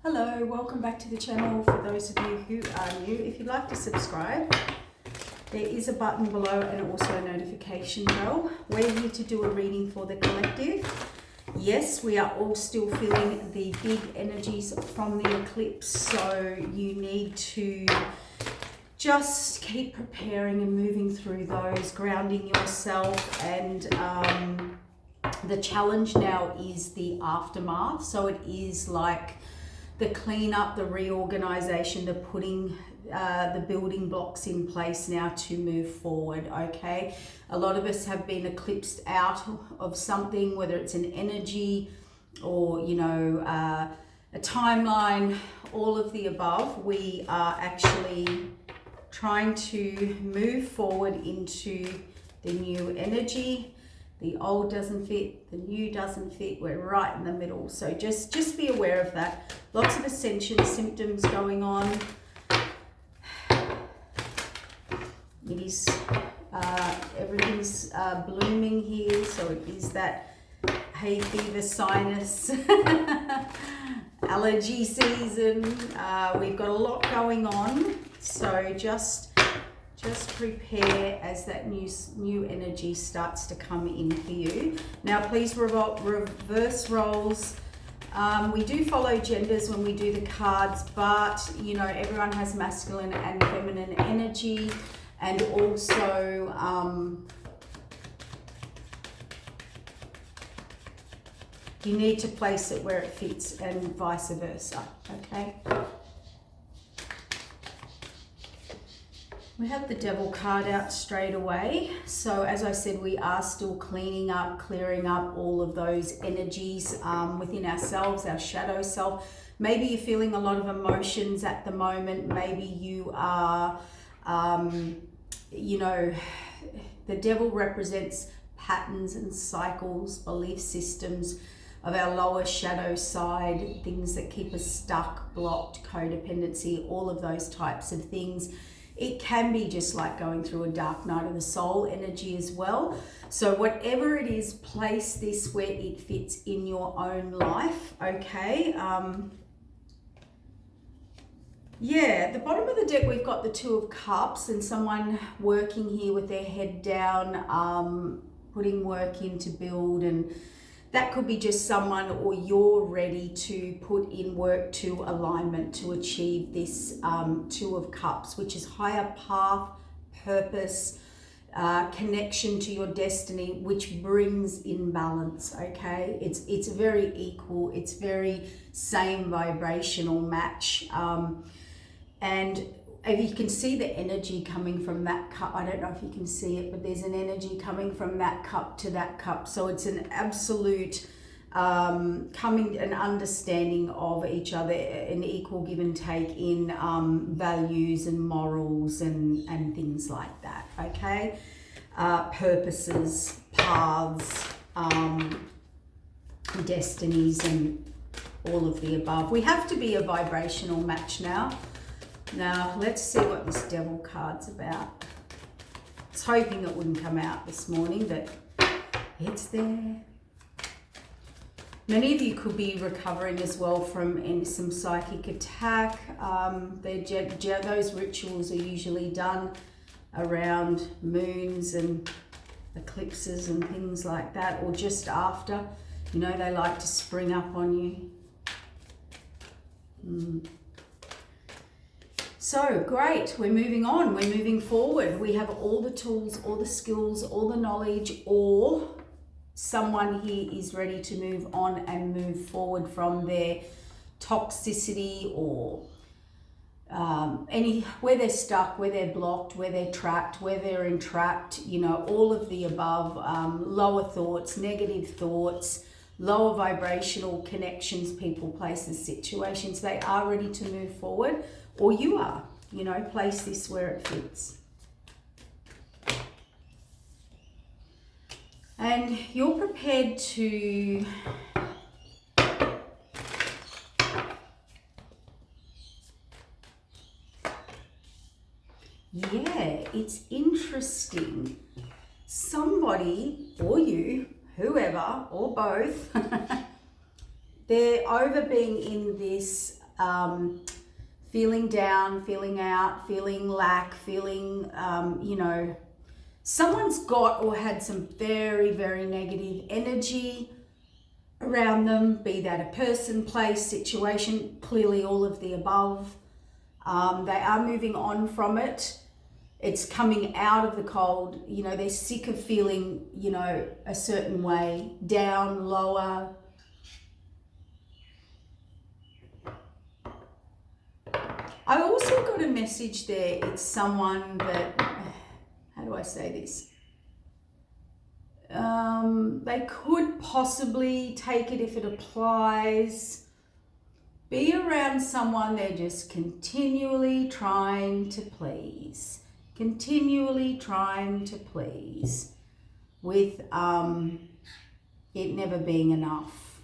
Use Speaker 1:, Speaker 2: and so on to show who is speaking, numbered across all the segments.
Speaker 1: Hello, welcome back to the channel. For those of you who are new, if you'd like to subscribe, there is a button below and also a notification bell. We're here to do a reading for the collective. Yes, we are all still feeling the big energies from the eclipse, so you need to just keep preparing and moving through those, grounding yourself, and the challenge now is the aftermath. So it is like the cleanup, the reorganization, the putting the building blocks in place now to move forward, okay? A lot of us have been eclipsed out of something, whether it's an energy or, a timeline, all of the above. We are actually trying to move forward into the new energy. The old doesn't fit, the new doesn't fit, we're right in the middle. So just be aware of that. Lots of ascension symptoms going on. It is, everything's blooming here, so it is that hay fever, sinus, allergy season. We've got a lot going on, so just prepare as that new energy starts to come in for you. Now, please reverse roles. We do follow genders when we do the cards, but everyone has masculine and feminine energy, and also you need to place it where it fits and vice versa, okay? We have the Devil card out straight away. So as I said, we are still cleaning up, clearing up all of those energies within ourselves, our shadow self. Maybe you're feeling a lot of emotions at the moment. Maybe you are, the Devil represents patterns and cycles, belief systems of our lower shadow side, things that keep us stuck, blocked, codependency, all of those types of things. It can be just like going through a dark night of the soul energy as well. So whatever it is, place this where it fits in your own life, okay? At the bottom of the deck, we've got the Two of Cups and someone working here with their head down, putting work in to build, and that could be just someone, or you're ready to put in work to alignment to achieve this Two of Cups, which is higher path, purpose, connection to your destiny, which brings in balance, okay? It's very equal, it's very same vibrational match. And if you can see the energy coming from that cup, I don't know if you can see it, but there's an energy coming from that cup to that cup. So it's an absolute coming, an understanding of each other, an equal give and take in values and morals and things like that, okay? Purposes, paths, destinies, and all of the above. We have to be a vibrational match now. Now, let's see what this Devil card's about. I was hoping it wouldn't come out this morning, but it's there. Many of you could be recovering as well from some psychic attack. Those rituals are usually done around moons and eclipses and things like that, or just after. They like to spring up on you. So great, we're moving on, we're moving forward. We have all the tools, all the skills, all the knowledge, or someone here is ready to move on and move forward from their toxicity or where they're stuck, where they're blocked, where they're trapped, where they're entrapped, all of the above, lower thoughts, negative thoughts, lower vibrational connections, people, places, situations. They are ready to move forward. Or you are, place this where it fits. And you're prepared to it's interesting. Somebody, or you, whoever, or both, they're over being in this feeling down, feeling out, feeling lack, feeling, someone's got or had some very, very negative energy around them, be that a person, place, situation, clearly all of the above. They are moving on from it. It's coming out of the cold. They're sick of feeling, a certain way, down, lower. I also got a message there. It's someone that, how do I say this? They could possibly take it if it applies. Be around someone they're just continually trying to please. Continually trying to please. With it never being enough.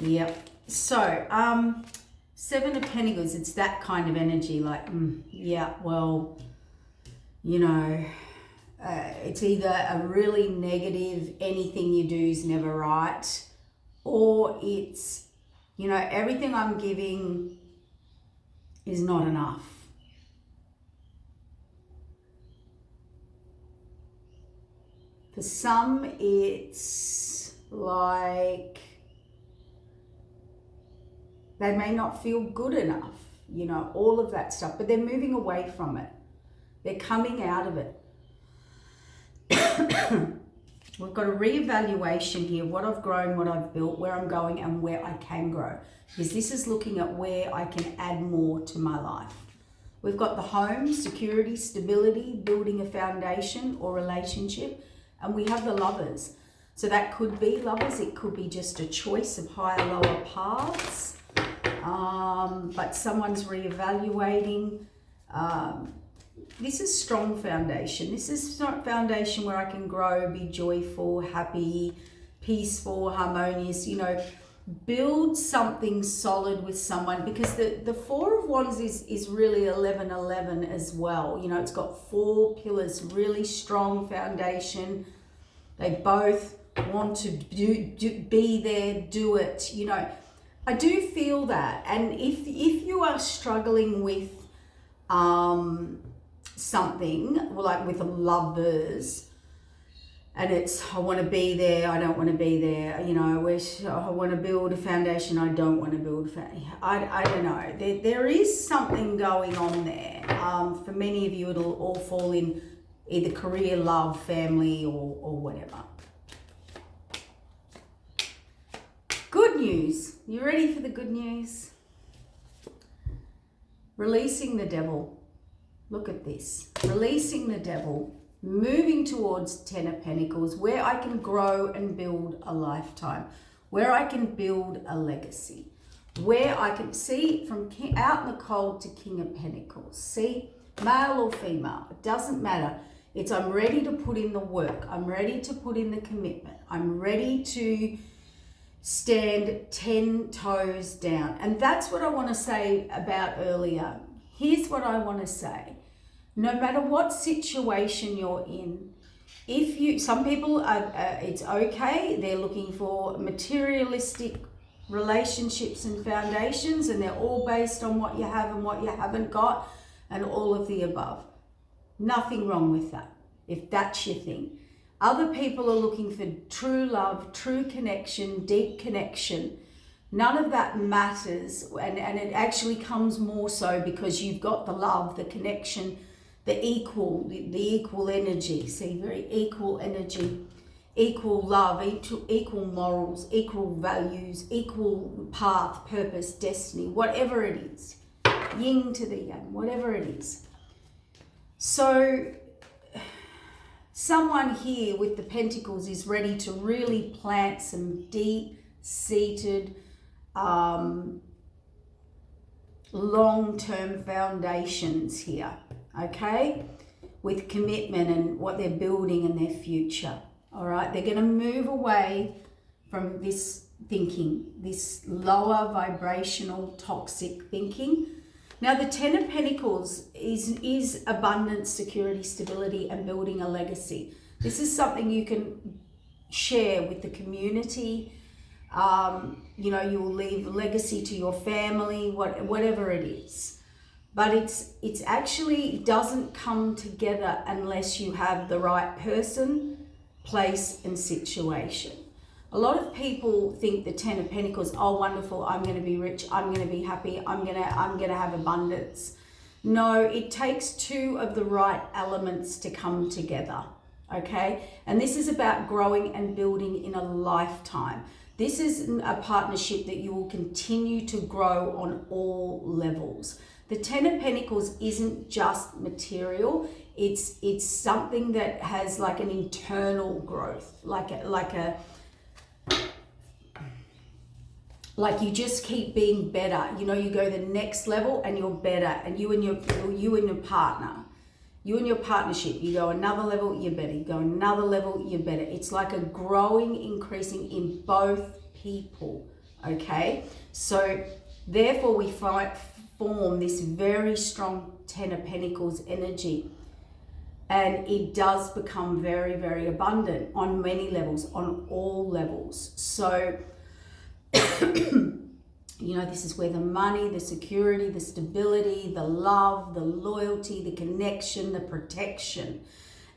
Speaker 1: Yep. So, Seven of Pentacles, it's that kind of energy, like, yeah, well, it's either a really negative, anything you do is never right, or it's, everything I'm giving is not enough. For some, it's like they may not feel good enough, all of that stuff, but they're moving away from it. They're coming out of it. We've got a reevaluation here, what I've grown, what I've built, where I'm going and where I can grow. Because this is looking at where I can add more to my life. We've got the home, security, stability, building a foundation or relationship, and we have the Lovers. So that could be Lovers, it could be just a choice of higher, lower paths. But someone's reevaluating. This is strong foundation. This is not foundation where I can grow, be joyful, happy, peaceful, harmonious, build something solid with someone, because the Four of Wands is really 11-11 as well. It's got 4 pillars, really strong foundation. They both want to be there, do it, I do feel that. And if you are struggling with something, like with Lovers, and it's, I want to be there, I don't want to be there, I want to build a foundation, I don't want to build a foundation. I don't know. There is something going on there. For many of you, it'll all fall in either career, love, family, or whatever. Good news. You ready for the good news? Releasing the devil. Look at this. Releasing the devil. Moving towards 10 of Pentacles, where I can grow and build a lifetime. Where I can build a legacy. Where I can see from out in the cold to King of Pentacles. See, male or female, it doesn't matter. It's I'm ready to put in the work. I'm ready to put in the commitment. I'm ready to stand 10 toes down. And that's what I want to say about earlier. Here's what I want to say. No matter what situation you're in, some people are, it's okay. They're looking for materialistic relationships and foundations, and they're all based on what you have and what you haven't got and all of the above. Nothing wrong with that, if that's your thing. Other people are looking for true love, true connection, deep connection. None of that matters, and it actually comes more so because you've got the love, the connection, the equal energy. See, very equal energy, equal love, equal morals, equal values, equal path, purpose, destiny, whatever it is. Yin to the yang, whatever it is. So someone here with the Pentacles is ready to really plant some deep-seated, long-term foundations here, okay? With commitment and what they're building in their future, all right? They're going to move away from this thinking, this lower vibrational toxic thinking. Now, the 10 of Pentacles is abundance, security, stability, and building a legacy. This is something you can share with the community. You know, you will leave a legacy to your family, whatever it is. But it's actually doesn't come together unless you have the right person, place, and situation. A lot of people think the Ten of Pentacles, oh wonderful, I'm going to be rich, I'm going to be happy, I'm going to have abundance. No, it takes two of the right elements to come together, okay? And this is about growing and building in a lifetime. This is a partnership that you will continue to grow on all levels. The Ten of Pentacles isn't just material, it's something that has like an internal growth, like you just keep being better. You know, you go the next level and you're better. And you and your partner, you and your partnership, you go another level, you're better. You go another level, you're better. It's like a growing, increasing in both people, okay? So therefore we form this very strong Ten of Pentacles energy. And it does become very, very abundant on many levels, on all levels. So, you know, this is where the money, the security, the stability, the love, the loyalty, the connection, the protection.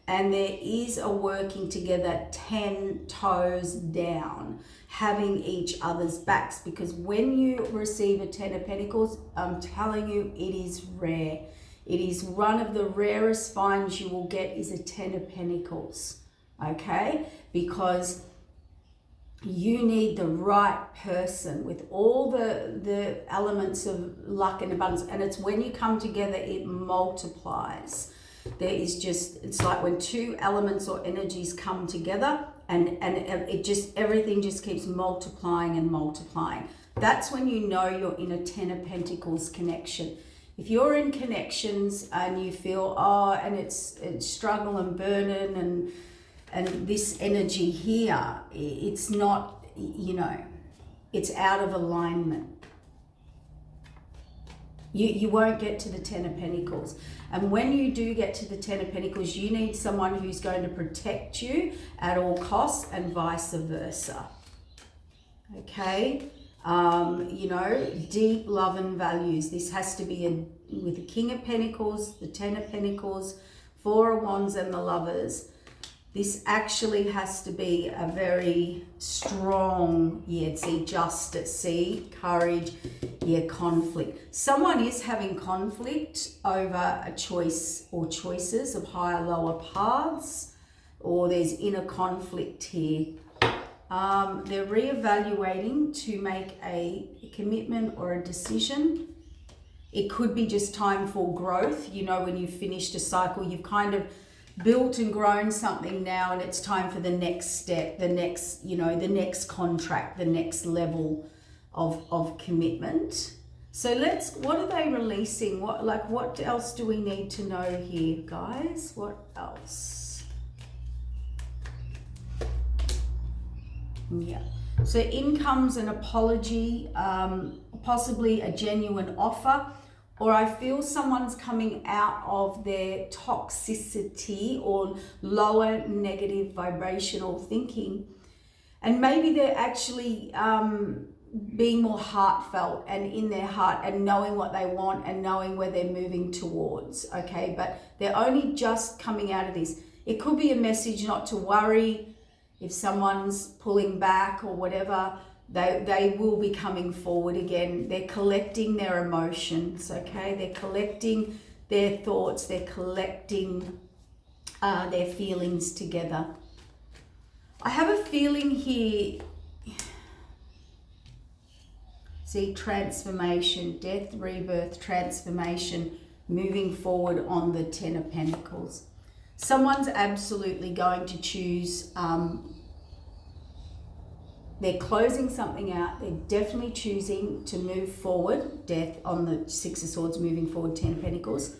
Speaker 1: And there is a working together 10 toes down, having each other's backs. Because when you receive a Ten of Pentacles, I'm telling you, it is rare. It is one of the rarest finds you will get is a Ten of Pentacles, okay? Because you need the right person with all the elements of luck and abundance. And it's when you come together, it multiplies. There is just, it's like when two elements or energies come together and it just, everything just keeps multiplying and multiplying. That's when you know you're in a Ten of Pentacles connection. If you're in connections and you feel, oh, and it's struggle and burden and this energy here, it's not, you know, it's out of alignment. You won't get to the Ten of Pentacles. And when you do get to the Ten of Pentacles, you need someone who's going to protect you at all costs and vice versa. Okay? You know, deep love and values. This has to be with the King of Pentacles, the Ten of Pentacles, Four of Wands, and the Lovers. This actually has to be a very strong, see, justice, see, courage, conflict. Someone is having conflict over a choice or choices of higher, lower paths, or there's inner conflict here. They're reevaluating to make a commitment or a decision. It could be just time for growth. You know, when you've finished a cycle, you've kind of built and grown something now, and it's time for the next step, the next, you know, the next contract, the next level of commitment. So what are they releasing? What else do we need to know here, guys? What else? Yeah. So in comes an apology, possibly a genuine offer, or I feel someone's coming out of their toxicity or lower negative vibrational thinking. And maybe they're actually being more heartfelt and in their heart and knowing what they want and knowing where they're moving towards, okay? But they're only just coming out of this. It could be a message not to worry if someone's pulling back or whatever. They will be coming forward again. They're collecting their emotions, okay? They're collecting their thoughts. They're collecting their feelings together. I have a feeling here, see, transformation, death, rebirth, transformation, moving forward on the Ten of Pentacles. Someone's absolutely going to choose, they're closing something out. They're definitely choosing to move forward. Death on the Six of Swords, moving forward, Ten of Pentacles.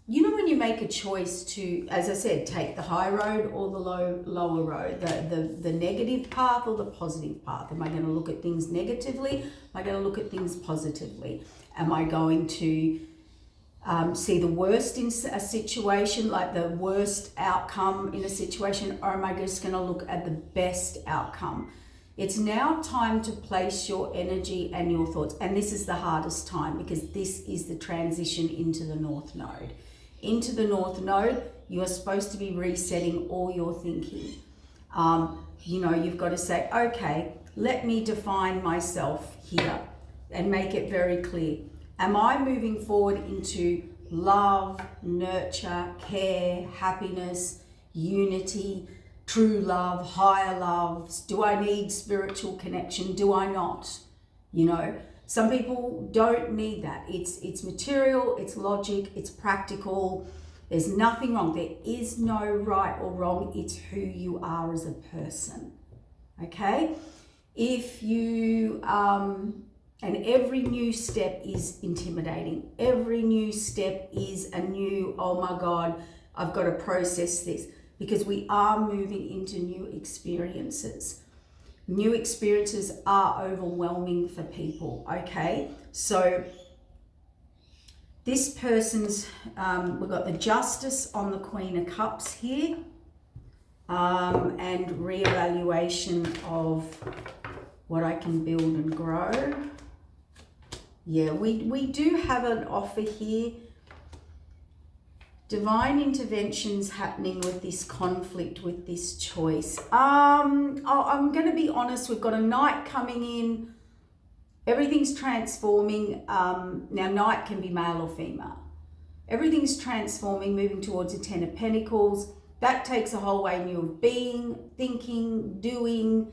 Speaker 1: You know, when you make a choice to, as I said, take the high road or the lower road, the negative path or the positive path. Am I going to look at things negatively? Am I going to look at things positively? Am I going to see the worst in a situation, like the worst outcome in a situation, or am I just going to look at the best outcome? It's now time to place your energy and your thoughts. And this is the hardest time because this is the transition into the North Node. Into the North Node, you are supposed to be resetting all your thinking. You've got to say, okay, let me define myself here and make it very clear. Am I moving forward into love, nurture, care, happiness, unity, true love, higher loves? Do I need spiritual connection? Do I not? Some people don't need that. It's material, it's logic, it's practical. There's nothing wrong. There is no right or wrong. It's who you are as a person. Okay? If you, and every new step is intimidating. Every new step is a new, oh my God, I've got to process this. Because we are moving into new experiences. New experiences are overwhelming for people, okay? So this person's, we've got the Justice on the Queen of Cups here, and reevaluation of what I can build and grow. Yeah, we do have an offer here. Divine interventions happening with this conflict, with this choice. I'm going to be honest, we've got a Knight coming in. Everything's transforming. Now, Knight can be male or female. Everything's transforming, moving towards a Ten of Pentacles. That takes a whole way new of being, thinking, doing,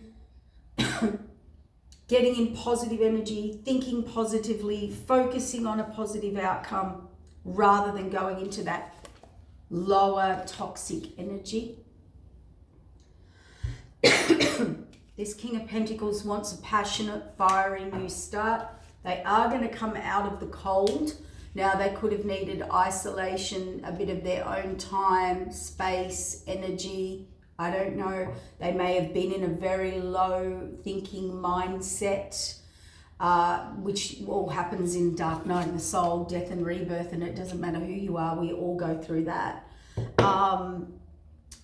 Speaker 1: getting in positive energy, thinking positively, focusing on a positive outcome, rather than going into that lower toxic energy. This King of Pentacles wants a passionate, fiery new start. They are going to come out of the cold. Now, they could have needed isolation, a bit of their own time, space, energy. I don't know. They may have been in a very low thinking mindset, which all happens in Dark Night of the Soul, death and rebirth, and it doesn't matter who you are, we all go through that. And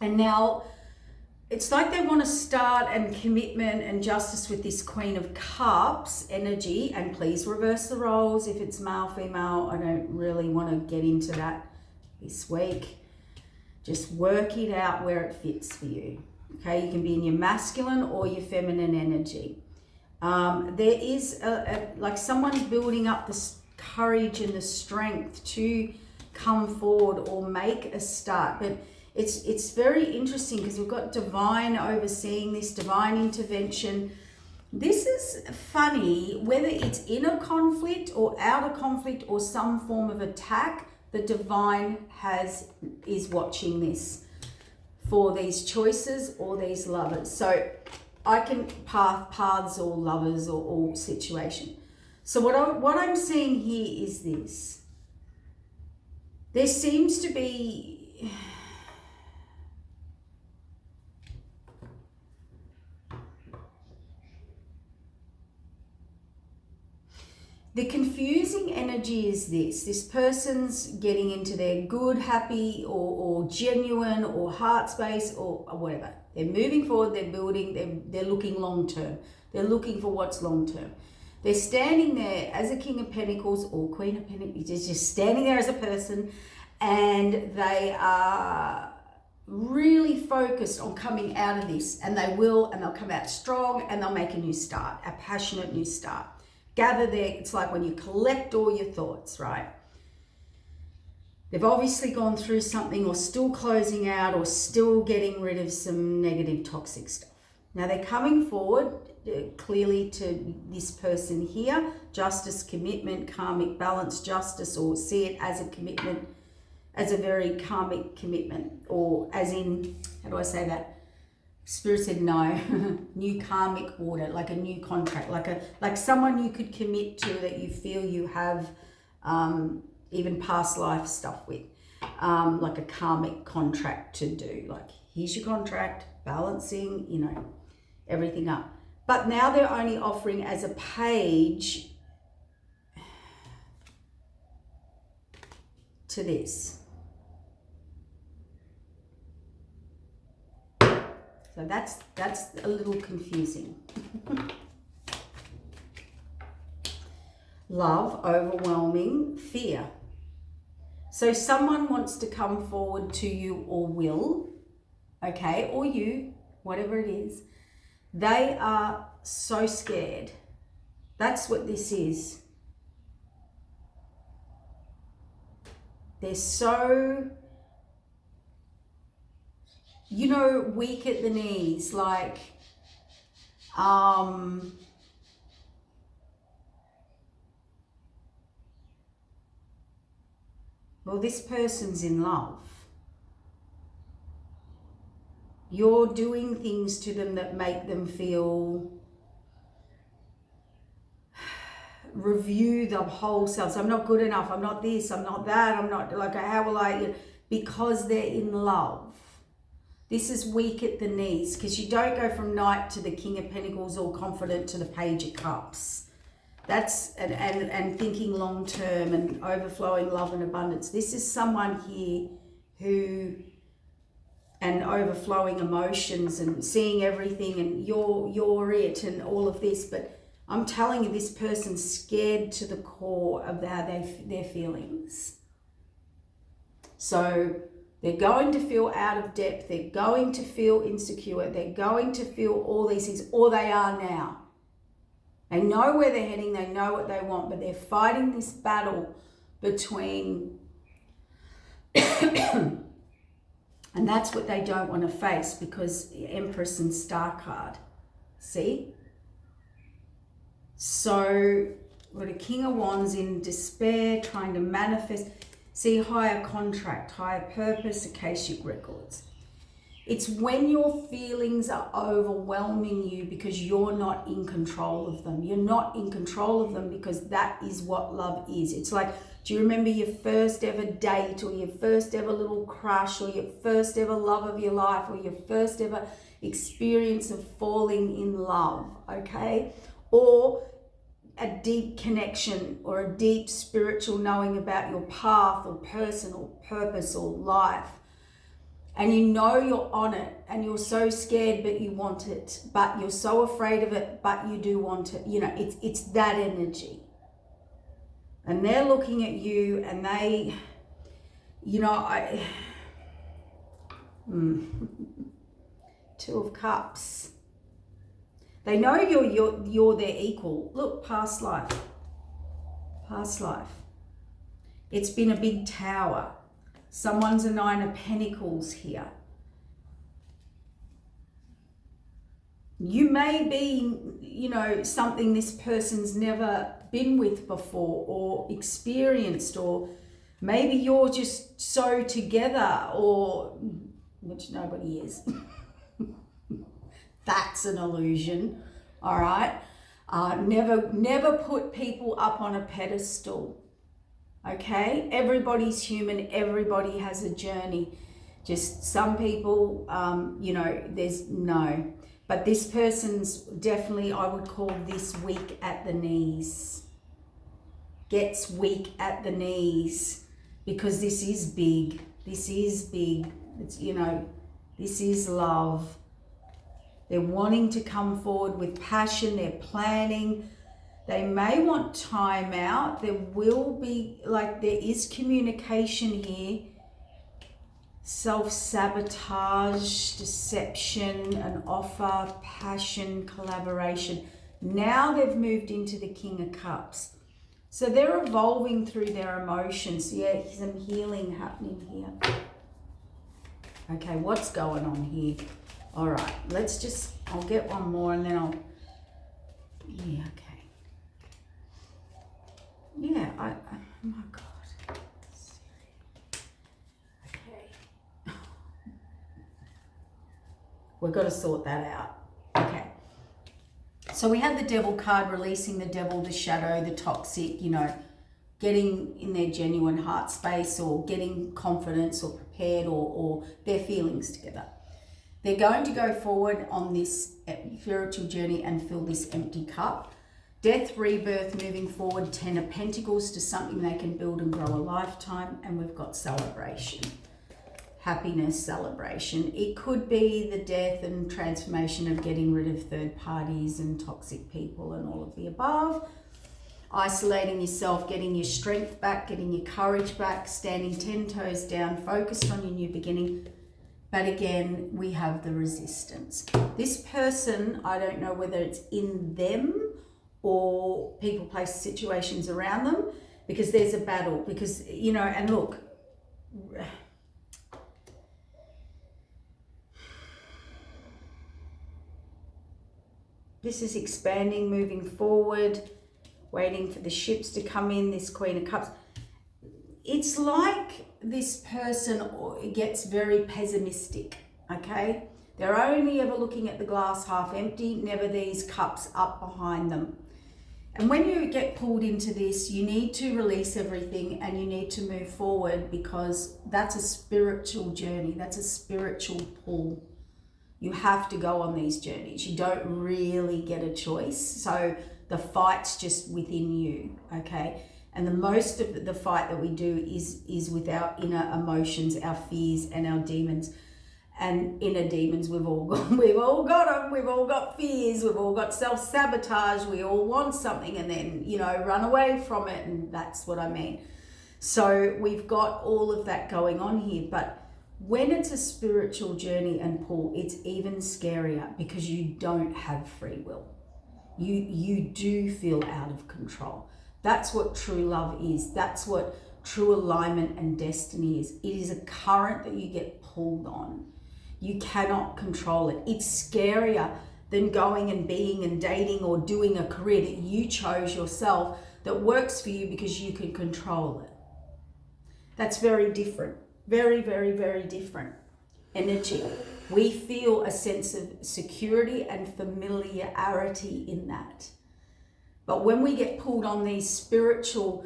Speaker 1: now it's like they want to start and commitment and justice with this Queen of Cups energy. And please reverse the roles if it's male, female. I don't really want to get into that this week. Just work it out where it fits for you. Okay, you can be in your masculine or your feminine energy. There is like someone's building up the courage and the strength to come forward or make a start. But it's very interesting because we've got divine overseeing this, divine intervention. This is funny, whether it's in a conflict or out of conflict or some form of attack, the divine is watching this for these choices or these lovers. So I can paths or lovers or situation. So what I'm seeing here is this. There seems to be the confusing energy is this person's getting into their good, happy, or genuine, or heart space, or whatever. They're moving forward, they're building, they're looking long term. They're looking for what's long term. They're standing there as a King of Pentacles or Queen of Pentacles, just standing there as a person, and they are really focused on coming out of this, and they'll come out strong, and they'll make a new start, a passionate new start. Gather there, it's like when you collect all your thoughts, right? They've obviously gone through something or still closing out or still getting rid of some negative, toxic stuff. Now they're coming forward clearly to this person here, justice, commitment, karmic balance, justice, or see it as a commitment, as a very karmic commitment, or as in, how do I say that? Spirit said no. New karmic order, like a new contract, like someone you could commit to that you feel you have even past life stuff with, like a karmic contract to do. Like, here's your contract, balancing, everything up. But now they're only offering as a page. to this. So that's a little confusing. Love, overwhelming, fear. So someone wants to come forward to you or will, okay, or you, whatever it is. They are so scared. That's what this is. They're so, you know, weak at the knees, like, well, this person's in love. You're doing things to them that make them feel, review the whole self. So I'm not good enough, I'm not this, I'm not that, I'm not, like, how will I, because they're in love. This is weak at the knees, because you don't go from Knight to the King of Pentacles all confident to the Page of Cups. That's, and thinking long term and overflowing love and abundance. This is someone here who, and overflowing emotions and seeing everything and you're it and all of this. But I'm telling you, this person's scared to the core of how their feelings. So they're going to feel out of depth. They're going to feel insecure. They're going to feel all these things, or they are now. They know where they're heading. They know what they want, but they're fighting this battle between, and that's what they don't want to face, because the Empress and Star card. See? So we've got a King of Wands in despair, trying to manifest. See, higher contract, higher purpose, Akashic records. It's when your feelings are overwhelming you because you're not in control of them. You're not in control of them because that is what love is. It's like, do you remember your first ever date, or your first ever little crush, or your first ever love of your life, or your first ever experience of falling in love, okay? Or a deep connection or a deep spiritual knowing about your path or person or purpose or life. And you know you're on it, and you're so scared, but you want it, but you're so afraid of it, but you do want it. You know, it's that energy. And they're looking at you, and they, you know, Two of Cups. They know you're their equal. Look, past life. Past life. It's been a big tower. Someone's a Nine of Pentacles here. You may be, you know, something this person's never been with before or experienced, or maybe you're just so together, or, which nobody is. That's an illusion, all right? Never put people up on a pedestal. Okay, everybody's human, everybody has a journey. Just some people, you know, there's no. But this person's definitely, I would call this weak at the knees. Gets weak at the knees, because this is big. This is big. It's, you know, this is love. They're wanting to come forward with passion. They're planning. They may want time out. There will be, like, there is communication here. Self-sabotage, deception, an offer, passion, collaboration. Now they've moved into the King of Cups. So they're evolving through their emotions. Yeah, some healing happening here. Okay, what's going on here? All right, let's just, I'll get one more and then I'll, yeah, okay. Yeah, oh my God. Okay. We've got to sort that out. Okay. So we have the Devil card, releasing the devil, the shadow, the toxic, you know, getting in their genuine heart space, or getting confidence, or prepared, or their feelings together. They're going to go forward on this spiritual journey and fill this empty cup. Death, rebirth, moving forward, 10 of Pentacles to something they can build and grow a lifetime. And we've got celebration, happiness, celebration. It could be the death and transformation of getting rid of third parties and toxic people and all of the above. Isolating yourself, getting your strength back, getting your courage back, standing 10 toes down, focused on your new beginning. But again, we have the resistance. This person, I don't know whether it's in them or people, place, situations around them, because there's a battle. Because, you know, and look, this is expanding, moving forward, waiting for the ships to come in, this Queen of Cups. It's like this person gets very pessimistic, okay? They're only ever looking at the glass half empty, never these cups up behind them. And when you get pulled into this, you need to release everything and you need to move forward, because that's a spiritual journey. That's a spiritual pull. You have to go on these journeys. You don't really get a choice. So the fight's just within you, okay? And the most of the fight that we do is with our inner emotions, our fears and our demons. And inner demons, we've all got them. We've all got fears. We've all got self-sabotage. We all want something and then, you know, run away from it. And that's what I mean. So we've got all of that going on here. But when it's a spiritual journey and pull, it's even scarier, because you don't have free will. You do feel out of control. That's what true love is. That's what true alignment and destiny is. It is a current that you get pulled on. You cannot control it. It's scarier than going and being and dating or doing a career that you chose yourself, that works for you because you can control it. That's very different. Very, very, very different energy. We feel a sense of security and familiarity in that. But when we get pulled on these spiritual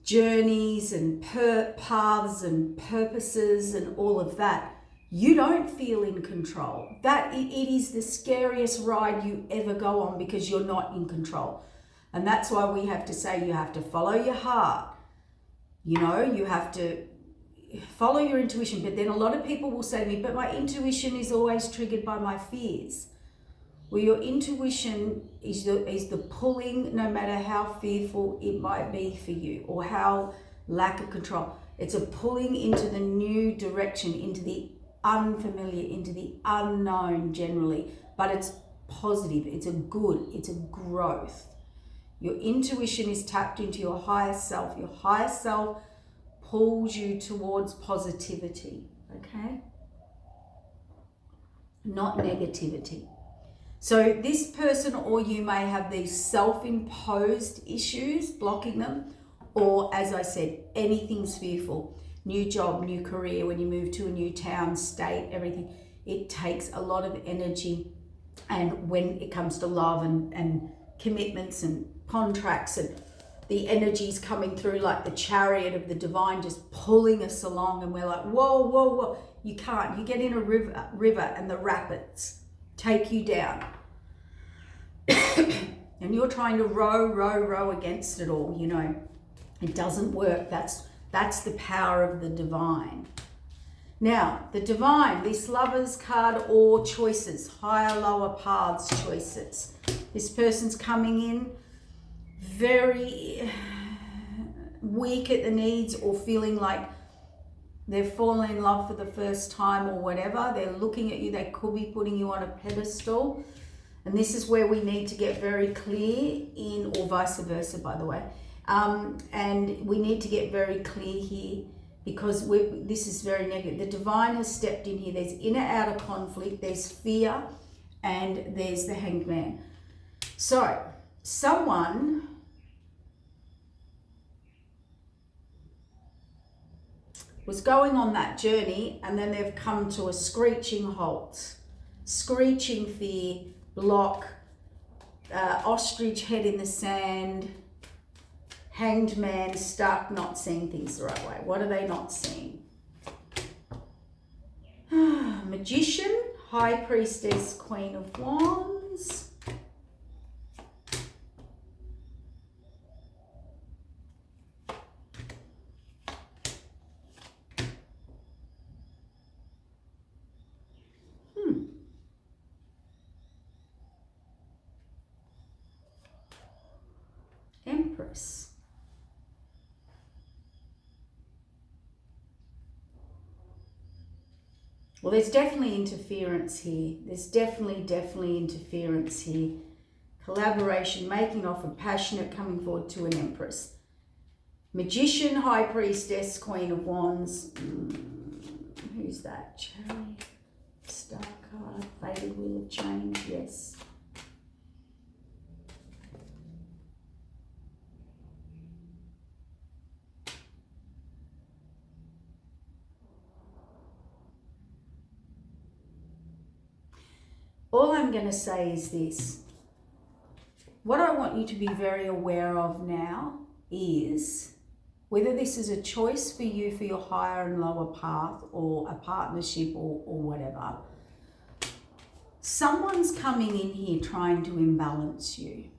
Speaker 1: journeys and paths and purposes and all of that, you don't feel in control. That it is the scariest ride you ever go on, because you're not in control. And that's why we have to say, you have to follow your heart. You know, you have to follow your intuition. But then a lot of people will say to me, but my intuition is always triggered by my fears. Well, your intuition is the pulling, no matter how fearful it might be for you or how lack of control. It's a pulling into the new direction, into the unfamiliar, into the unknown generally. But it's positive, it's a good, it's a growth. Your intuition is tapped into your higher self. Your higher self pulls you towards positivity, okay? Not negativity. So this person or you may have these self-imposed issues blocking them, or as I said, anything's fearful. New job, new career, when you move to a new town, state, everything. It takes a lot of energy. And when it comes to love and commitments and contracts, and the energy's coming through like the chariot of the divine, just pulling us along, and we're like, whoa, whoa, whoa. You can't. You get in a river and the rapids take you down. And you're trying to row against it all, you know. It doesn't work. That's the power of the divine. Now, the divine, this Lover's card, or choices, higher, lower paths choices. This person's coming in very weak at the knees, or feeling like they're falling in love for the first time or whatever. They're looking at you. They could be putting you on a pedestal. And this is where we need to get very clear in, or vice versa, by the way. And we need to get very clear here, because this is very negative. The divine has stepped in here. There's inner-outer conflict, there's fear, and there's the Hanged Man. So, someone was going on that journey, and then they've come to a screeching halt. Screeching fear, block, ostrich head in the sand, Hanged Man, stuck, not seeing things the right way. What are they not seeing? Magician, High Priestess, Queen of Wands. Well, there's definitely interference here. There's definitely interference here. Collaboration, making offer, passionate, coming forward to an Empress. Magician, High Priestess, Queen of Wands. Who's that? Chariot, Star card, Fated Wheel of Change, yes. All I'm going to say is this. What I want you to be very aware of now is whether this is a choice for you for your higher and lower path or a partnership or whatever. Someone's coming in here trying to imbalance you.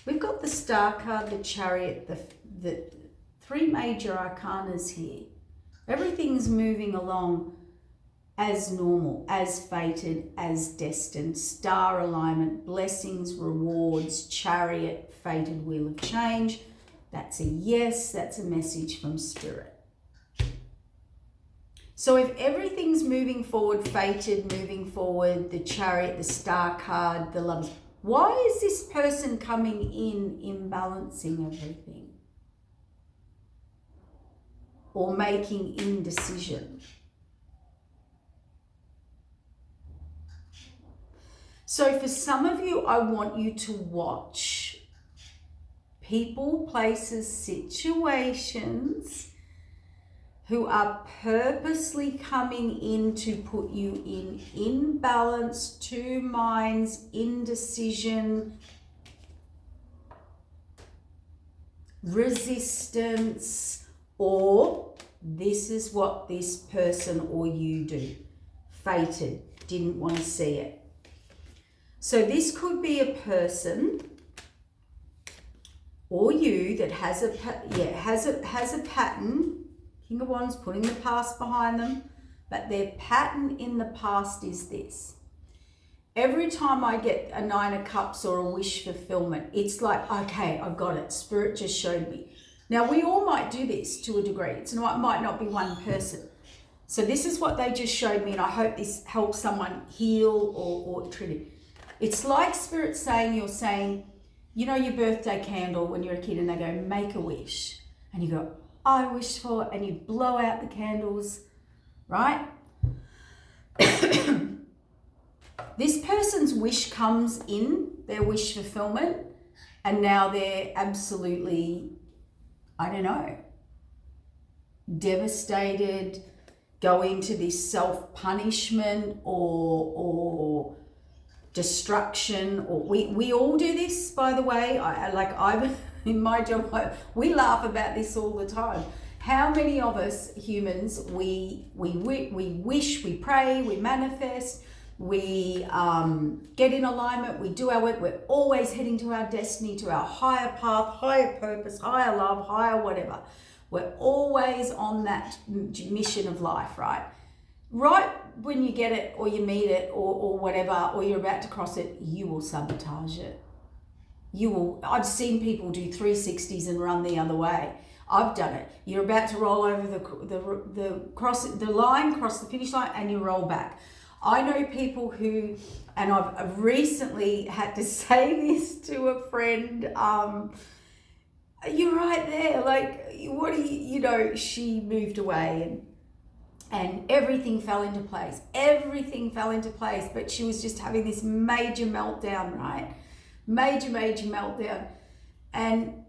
Speaker 1: We've got the Star card, the Chariot, the three major arcanas here. Everything's moving along as normal, as fated, as destined. Star alignment, blessings, rewards, Chariot, Fated Wheel of Change. That's a yes, that's a message from Spirit. So if everything's moving forward, fated, moving forward, the Chariot, the Star card, the Lovers, why is this person coming in imbalancing everything? Or making indecision? So for some of you, I want you to watch people, places, situations who are purposely coming in to put you in imbalance, two minds, indecision, resistance, or this is what this person or you do. Fated, didn't want to see it. So this could be a person or you that has a pattern. King of Wands, putting the past behind them, but their pattern in the past is this. Every time I get a Nine of Cups or a wish fulfillment, it's like, okay, I got it. Spirit just showed me. Now, we all might do this to a degree. It might not be one person. So this is what they just showed me, and I hope this helps someone heal or treat it. It's like Spirit saying, you're saying, you know your birthday candle when you're a kid and they go, make a wish. And you go, I wish for, and you blow out the candles, right? This person's wish comes in, their wish fulfillment, and now they're absolutely, I don't know, devastated, go into this self-punishment or destruction, or we all do this, by the way. I've in my job, we laugh about this all the time. How many of us humans, we wish, we pray, we manifest, we get in alignment, we do our work, we're always heading to our destiny, to our higher path, higher purpose, higher love, higher whatever. We're always on that mission of life, right? Right when you get it or you meet it or whatever, or you're about to cross it, you will sabotage it. I've seen people do 360s and run the other way. I've done it. You're about to roll over cross the finish line, and you roll back. I know people who, and I've recently had to say this to a friend, you're right there, like, what do you, she moved away and everything fell into place. But she was just having this major meltdown, right? Major meltdown. And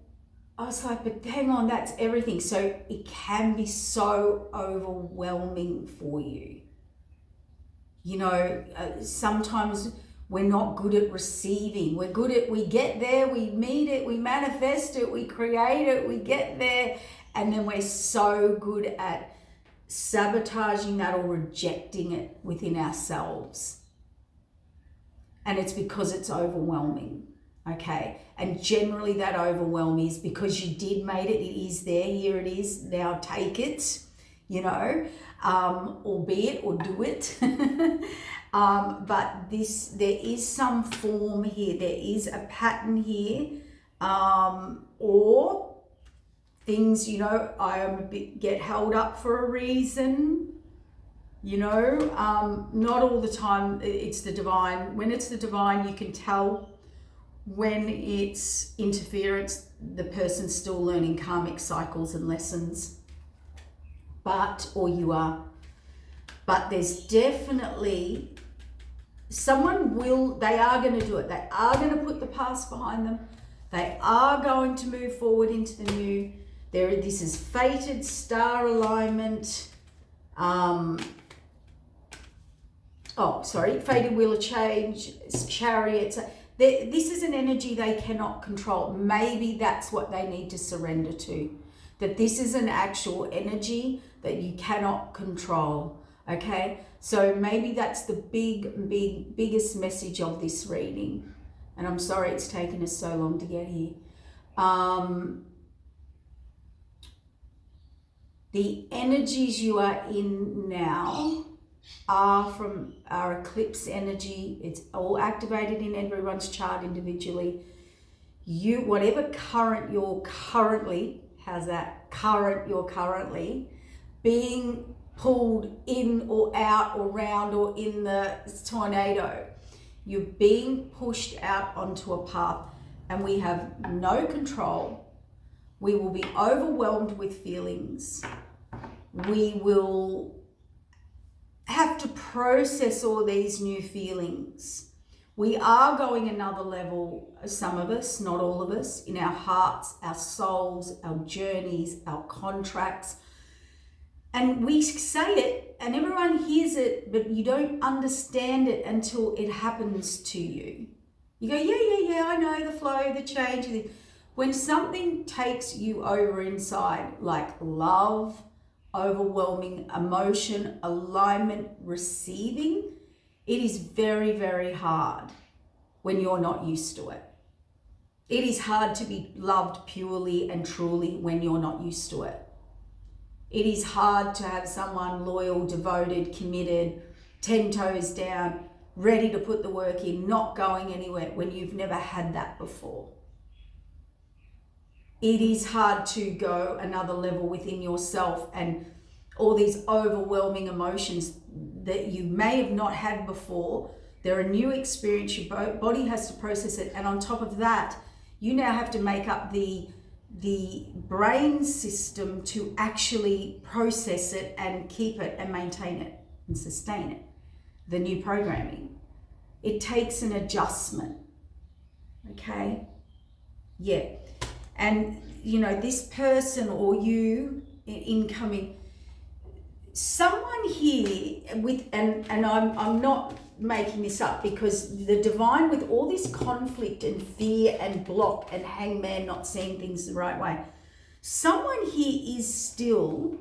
Speaker 1: I was like, but hang on, that's everything. So it can be so overwhelming for you. Sometimes we're not good at receiving. We get there, we meet it, we manifest it, we create it, we get there, and then we're so good at sabotaging that or rejecting it within ourselves. And it's because it's overwhelming, okay? And generally that overwhelm is because you did made it, it is there, here it is, now take it, or be it or do it. But there is some form here, there is a pattern here, or things, you know, I am a bit, get held up for a reason, you know, not all the time it's the divine. When it's the divine, you can tell. When it's interference, the person's still learning karmic cycles and lessons, or you are. But there's definitely someone they are going to do it. They are going to put the past behind them. They are going to move forward into the new. This is fated, star alignment. Fated wheel of change, chariots. This is an energy they cannot control. Maybe that's what they need to surrender to. That this is an actual energy that you cannot control. Okay? So maybe that's the biggest message of this reading. And I'm sorry it's taken us so long to get here. The energies you are in now are eclipse energy. It's all activated in everyone's chart individually. Whatever current you're currently being pulled in or out or round or in the tornado, you're being pushed out onto a path, and we have no control. We will be overwhelmed with feelings. We will have to process all these new feelings. We are going another level, some of us, not all of us, in our hearts, our souls, our journeys, our contracts. And we say it and everyone hears it, but you don't understand it until it happens to you. You go, yeah, I know the flow, the change. When something takes you over inside, like love, overwhelming emotion, alignment, receiving, it is very, very hard when you're not used to it. It is hard to be loved purely and truly when you're not used to it. It is hard to have someone loyal, devoted, committed, 10 toes down, ready to put the work in, not going anywhere when you've never had that before. It is hard to go another level within yourself and all these overwhelming emotions that you may have not had before. They're a new experience. Your body has to process it. And on top of that, you now have to make up the brain system to actually process it and keep it and maintain it and sustain it. The new programming. It takes an adjustment. Okay? Yeah. And, you know, this person or you incoming, someone here with, and I'm not making this up, because the divine, with all this conflict and fear and block and hangman not seeing things the right way, someone here is still,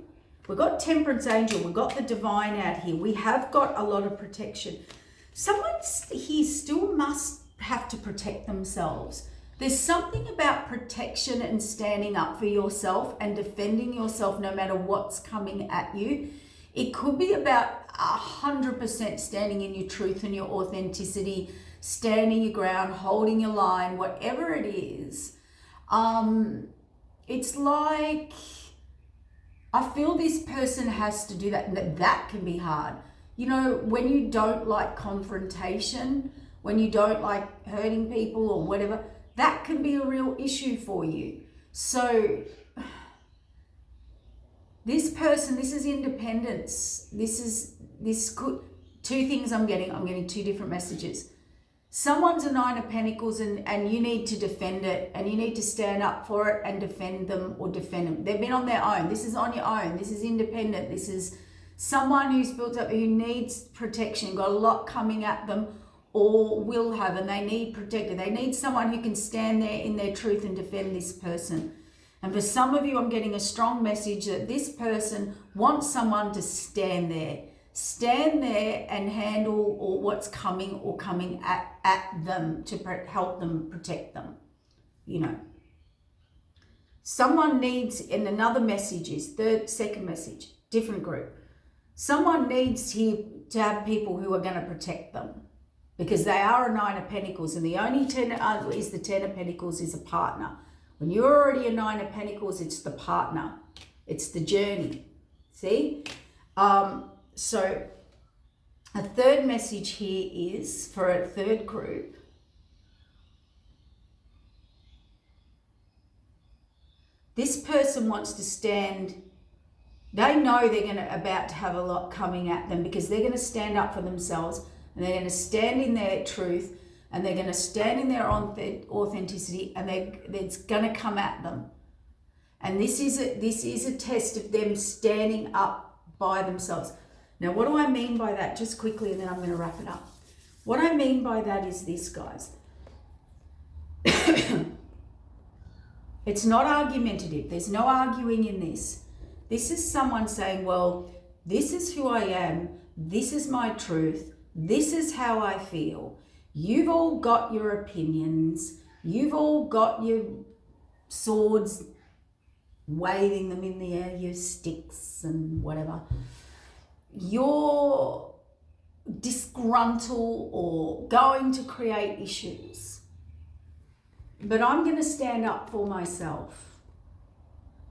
Speaker 1: we've got temperance angel, we've got the divine out here, we have got a lot of protection. Someone here still must have to protect themselves. There's something about protection and standing up for yourself and defending yourself no matter what's coming at you. It could be about 100% standing in your truth and your authenticity, standing your ground, holding your line, whatever it is. It's like, I feel this person has to do that, and that can be hard. You know, when you don't like confrontation, when you don't like hurting people or whatever, that can be a real issue for you. So this person, this is independence. This could, two things I'm getting two different messages. Someone's a 9 of Pentacles and you need to defend it, and you need to stand up for it and defend them or defend them. They've been on their own. This is on your own. This is independent. This is someone who's built up, who needs protection, got a lot coming at them, or will have, and they need protected. They need someone who can stand there in their truth and defend this person. And for some of you, I'm getting a strong message that this person wants someone to stand there and handle all what's coming or coming at them to help them, protect them, you know. Someone needs, and another message is, second message, different group. Someone needs here to have people who are going to protect them, because they are a 9 of Pentacles, and the only 10 is the 10 of Pentacles is a partner. When you're already a 9 of Pentacles, it's the partner. It's the journey. See? So a third message here is for a third group. This person wants to stand. They know they're about to have a lot coming at them, because they're going to stand up for themselves, and they're going to stand in their truth, and they're going to stand in their authenticity, and it's going to come at them. And this is a test of them standing up by themselves. Now, what do I mean by that? Just quickly, and then I'm going to wrap it up. What I mean by that is this, guys. It's not argumentative. There's no arguing in this. This is someone saying, well, this is who I am. This is my truth. This is how I feel. You've all got your opinions. You've all got your swords, waving them in the air, your sticks and whatever. You're disgruntled or going to create issues. But I'm going to stand up for myself.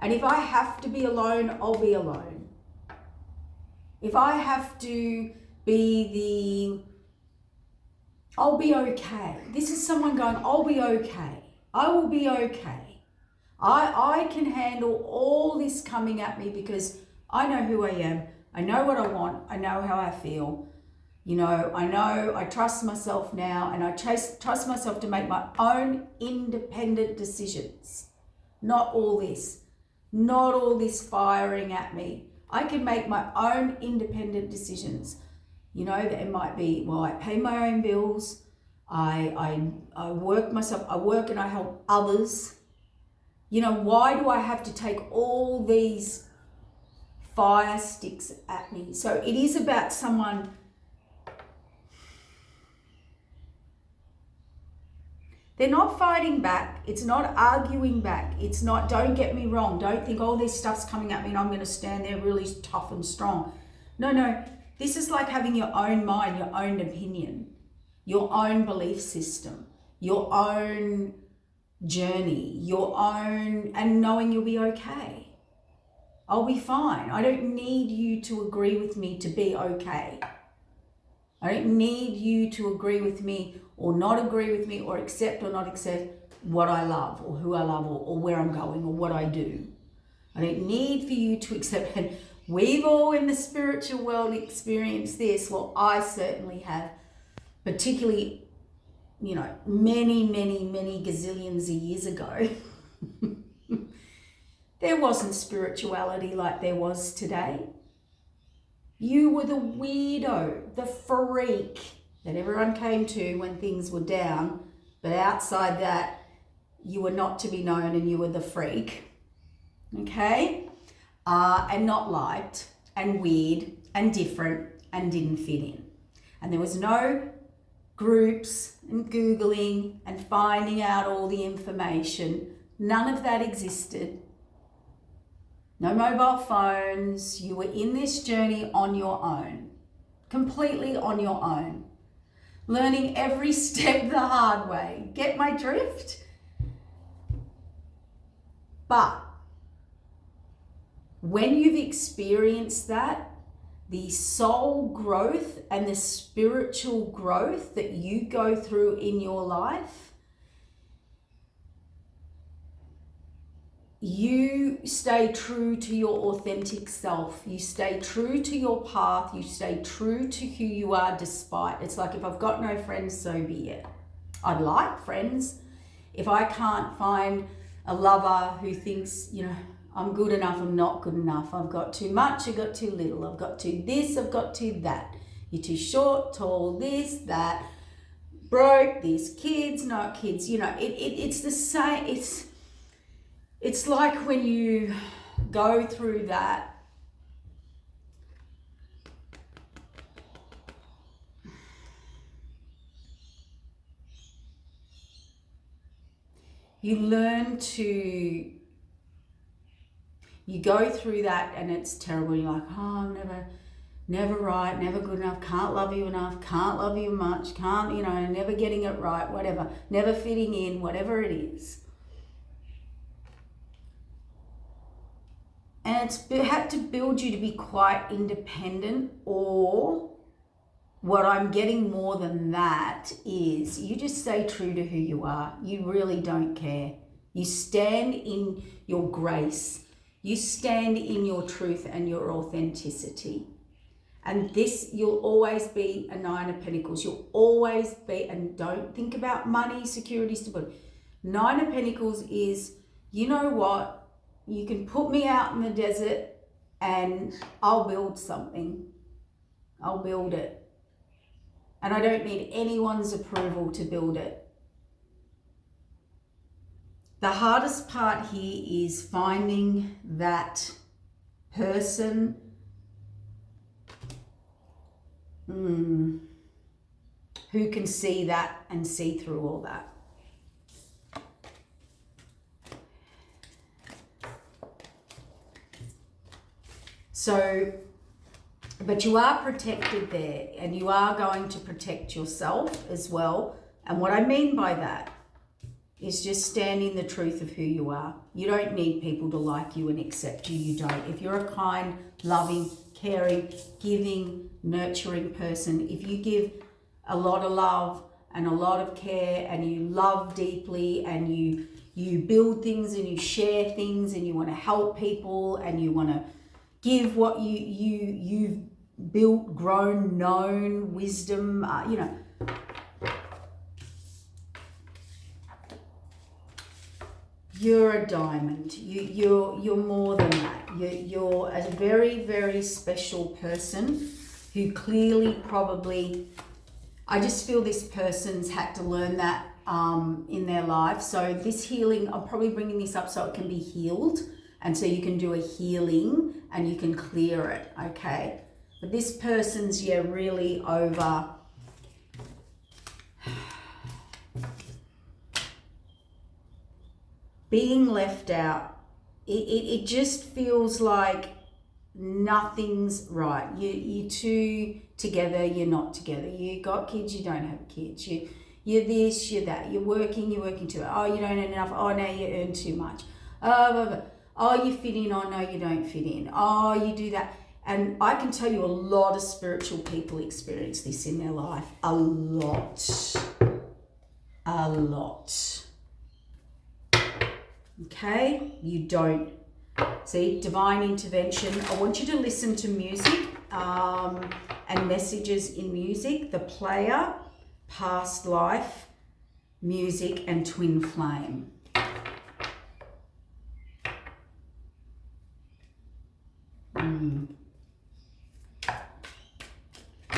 Speaker 1: And if I have to be alone, I'll be alone. If I have to I'll be okay. This is someone going, I'll be okay. I will be okay. I can handle all this coming at me because I know who I am. I know what I want. I know how I feel. You know I trust myself now, and I trust myself to make my own independent decisions. Not all this firing at me. I can make my own independent decisions. You know, it might be, well, I pay my own bills. I work myself. I work and I help others. You know, why do I have to take all these fire sticks at me? So it is about someone. They're not fighting back. It's not arguing back. It's not, don't get me wrong. Don't think, oh, this stuff's coming at me and I'm going to stand there really tough and strong. No. This is like having your own mind, your own opinion, your own belief system, your own journey, and knowing you'll be okay. I'll be fine. I don't need you to agree with me to be okay. I don't need you to agree with me or not agree with me or accept or not accept what I love or who I love or where I'm going or what I do. I don't need for you to accept it. We've all in the spiritual world experienced this. Well, I certainly have, particularly, you know, many gazillions of years ago. There wasn't spirituality like there was today. You were the weirdo, the freak that everyone came to when things were down, but outside that, you were not to be known and you were the freak, okay? And not liked and weird and different and didn't fit in. And there was no groups and Googling and finding out all the information. None of that existed. No mobile phones. You were in this journey on your own, completely on your own, learning every step the hard way. Get my drift? But when you've experienced that, the soul growth and the spiritual growth that you go through in your life, you stay true to your authentic self. You stay true to your path. You stay true to who you are despite. It's like, if I've got no friends, so be it. I'd like friends. If I can't find a lover who thinks, you know, I'm good enough, I'm not good enough. I've got too much, I've got too little. I've got too this, I've got too that. You're too short, tall, this, that, broke, this, kids, not kids. You know, it's the same. It's like when you go through that, you learn to, you go through that and it's terrible. You're like, oh, I'm never right, never good enough, can't love you enough, can't love you much, can't, you know, never getting it right, whatever, never fitting in, whatever it is. And it's had to build you to be quite independent, or what I'm getting more than that is you just stay true to who you are. You really don't care. You stand in your grace. You stand in your truth and your authenticity. And this, you'll always be a 9 of Pentacles. You'll always be, and don't think about money, security, stability. 9 of Pentacles is, you know what? You can put me out in the desert and I'll build something. I'll build it. And I don't need anyone's approval to build it. The hardest part here is finding that person who can see that and see through all that. So, but you are protected there, and you are going to protect yourself as well. And what I mean by that is just stand in the truth of who you are. You don't need people to like you and accept you. You don't. If you're a kind, loving, caring, giving, nurturing person, if you give a lot of love and a lot of care, and you love deeply, and you build things and you share things, and you want to help people, and you want to give what you've built, grown, known, wisdom, you're a diamond. You're more than that. You're a very, very special person who clearly probably, I just feel this person's had to learn that in their life. So this healing, I'm probably bringing this up so it can be healed. And so you can do a healing and you can clear it, okay? But this person's, really over being left out. It just feels like nothing's right. You two together, you're not together. You got kids, you don't have kids. You're this, you're that. You're working too much. Oh, you don't earn enough. Oh, now you earn too much. Oh, you fit in. Oh, no, you don't fit in. Oh, you do that. And I can tell you a lot of spiritual people experience this in their life. A lot. Okay? You don't. See, divine intervention. I want you to listen to music and messages in music. The player, past life, music, and twin flame.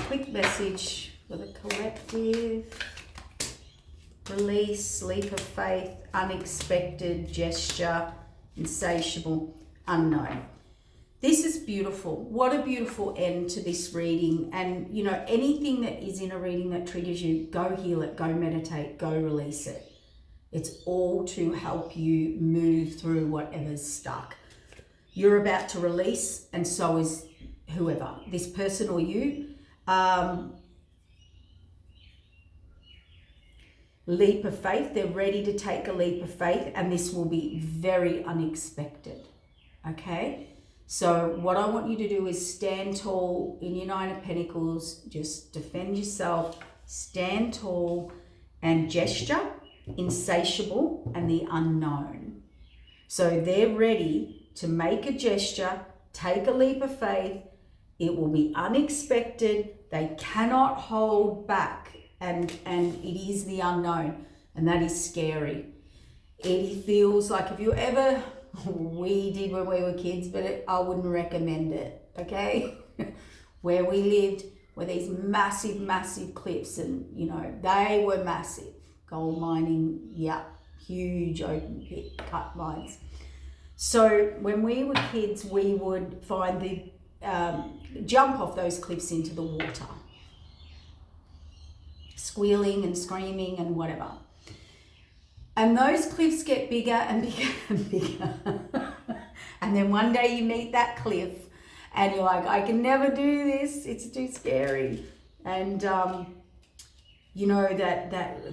Speaker 1: Quick message for the collective. Release, leap of faith, unexpected gesture, insatiable, unknown. This is beautiful. What a beautiful end to this reading. And, anything that is in a reading that triggers you, go heal it, go meditate, go release it. It's all to help you move through whatever's stuck. You're about to release, and so is whoever, this person or you. Leap of faith. They're ready to take a leap of faith, and this will be very unexpected. Okay? So what I want you to do is stand tall in your 9 of Pentacles. Just defend yourself. Stand tall and gesture, insatiable, and the unknown. So they're ready to make a gesture, take a leap of faith. It will be unexpected. They cannot hold back. And it is the unknown. And that is scary. It feels like, if you ever, we did when we were kids, but I wouldn't recommend it, okay? Where we lived were these massive, massive cliffs, and, they were massive. Gold mining, huge open pit cut mines. So when we were kids, we would find the jump off those cliffs into the water, squealing and screaming and whatever. And those cliffs get bigger and bigger and bigger. And then one day you meet that cliff and you're like, I can never do this. It's too scary. And that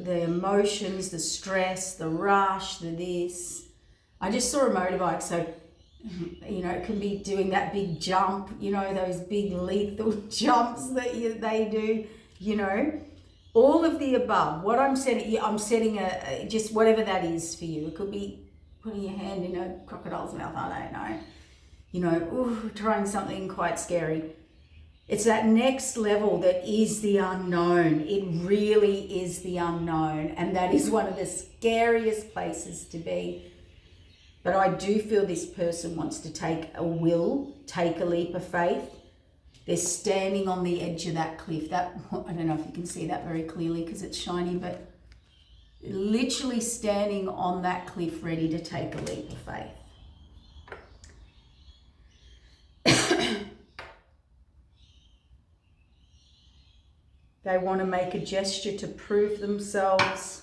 Speaker 1: the emotions, the stress, the rush, the this. I just saw a motorbike. So You know, it can be doing that big jump, you know, those big lethal jumps that they do, you know. All of the above. What I'm setting just whatever that is for you. It could be putting your hand in a crocodile's mouth, I don't know. You know, trying something quite scary. It's that next level that is the unknown. It really is the unknown. And that is one of the scariest places to be. But I do feel this person wants to take a leap of faith. They're standing on the edge of that cliff. I don't know if you can see that very clearly because it's shiny, but literally standing on that cliff ready to take a leap of faith. They want to make a gesture to prove themselves.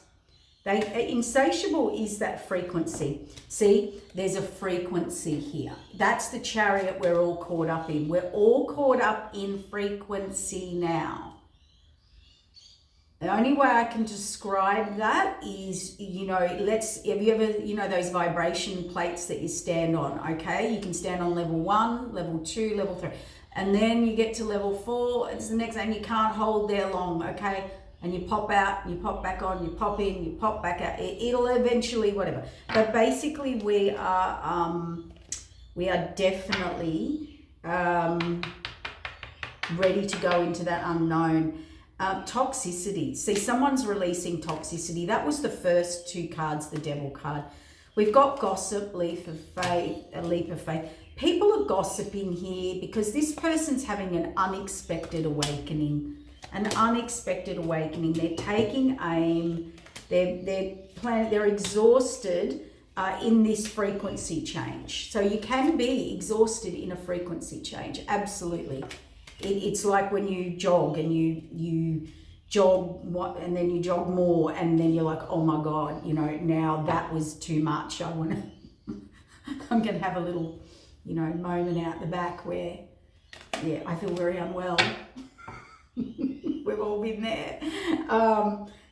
Speaker 1: Insatiable is that frequency. See, there's a frequency here. That's the chariot we're all caught up in. We're all caught up in frequency now. The only way I can describe that is, you know, have you ever, you know, those vibration plates that you stand on, okay? You can stand on level 1, level 2, level 3. And then you get to level 4, it's the next thing, you can't hold there long, okay? And you pop out, you pop back on, you pop in, you pop back out. It'll eventually, whatever. But basically, we are definitely ready to go into that unknown. Toxicity. See, someone's releasing toxicity. That was the first 2 cards, the Devil card. We've got gossip, leap of faith. People are gossiping here because this person's having an unexpected awakening. They're taking aim. They're exhausted in this frequency change. So you can be exhausted in a frequency change. Absolutely. It's like when you jog and you jog and then you jog more and then you're like, oh my God, you know, now that was too much. I'm going to have a little, you know, moment out the back where, yeah, I feel very unwell. We've all been there.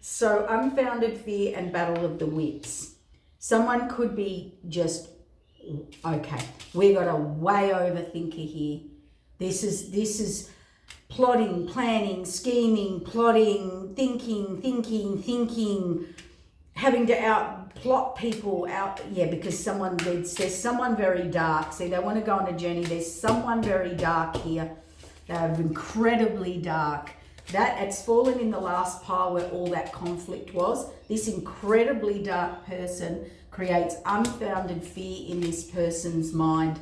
Speaker 1: So unfounded fear and battle of the wits. Someone could be just, okay, we got a way overthinker here. This is plotting, planning, scheming, plotting, thinking, having to plot people out. Yeah, because there's someone very dark. See, they want to go on a journey. There's someone very dark here. They're incredibly dark. It's fallen in the last pile where all that conflict was. This incredibly dark person creates unfounded fear in this person's mind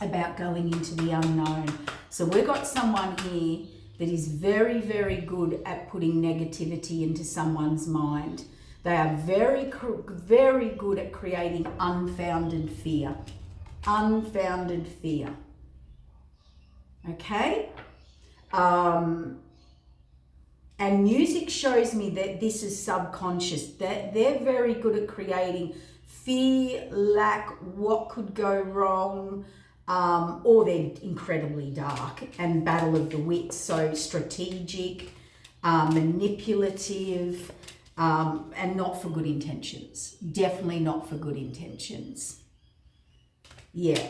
Speaker 1: about going into the unknown. So we've got someone here that is very, very good at putting negativity into someone's mind. They are very, very good at creating unfounded fear. Unfounded fear. Okay? And music shows me that this is subconscious, that they're very good at creating fear, lack, what could go wrong, or they're incredibly dark and battle of the wits, so strategic, manipulative, and not for good intentions. Definitely not for good intentions. Yeah.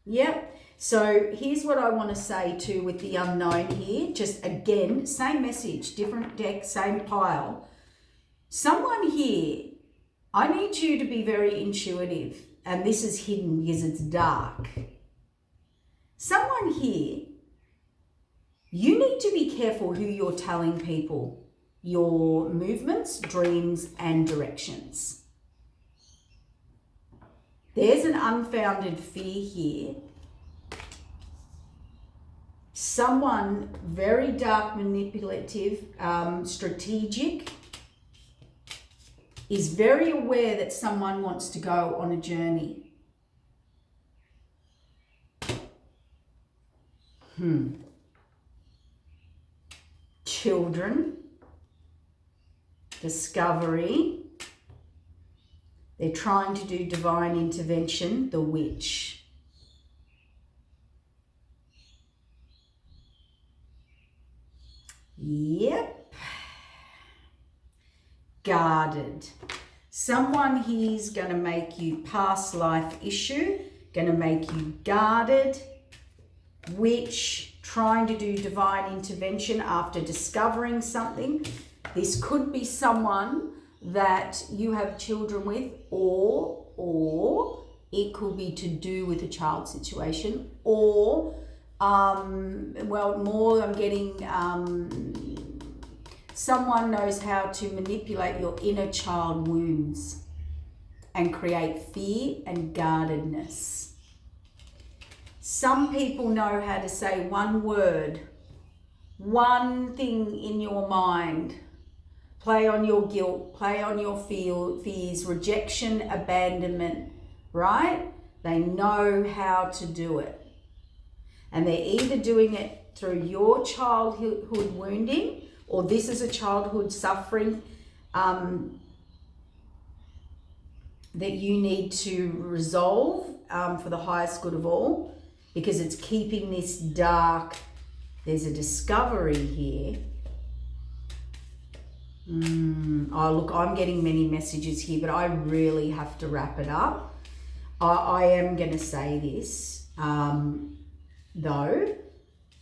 Speaker 1: Yep. So here's what I want to say too with the unknown here. Just again, same message, different deck, same pile. Someone here, I need you to be very intuitive. And this is hidden because it's dark. Someone here, you need to be careful who you're telling people your movements, dreams, and directions. There's an unfounded fear here. Someone very dark, manipulative, strategic, is very aware that someone wants to go on a journey. Children, discovery. They're trying to do divine intervention, the witch. Yep. Guarded. Someone here's going to make you past life issue going to make you guarded, witch, trying to do divine intervention after discovering something. This could be someone that you have children with, or it could be to do with a child situation, or well, more I'm getting someone knows how to manipulate your inner child wounds and create fear and guardedness. Some people know how to say one word, one thing in your mind, play on your guilt, play on your fears, rejection, abandonment, right? They know how to do it. And they're either doing it through your childhood wounding, or this is a childhood suffering that you need to resolve for the highest good of all, because it's keeping this dark. There's a discovery here. Oh, look, I'm getting many messages here, but I really have to wrap it up. I am going to say this, though,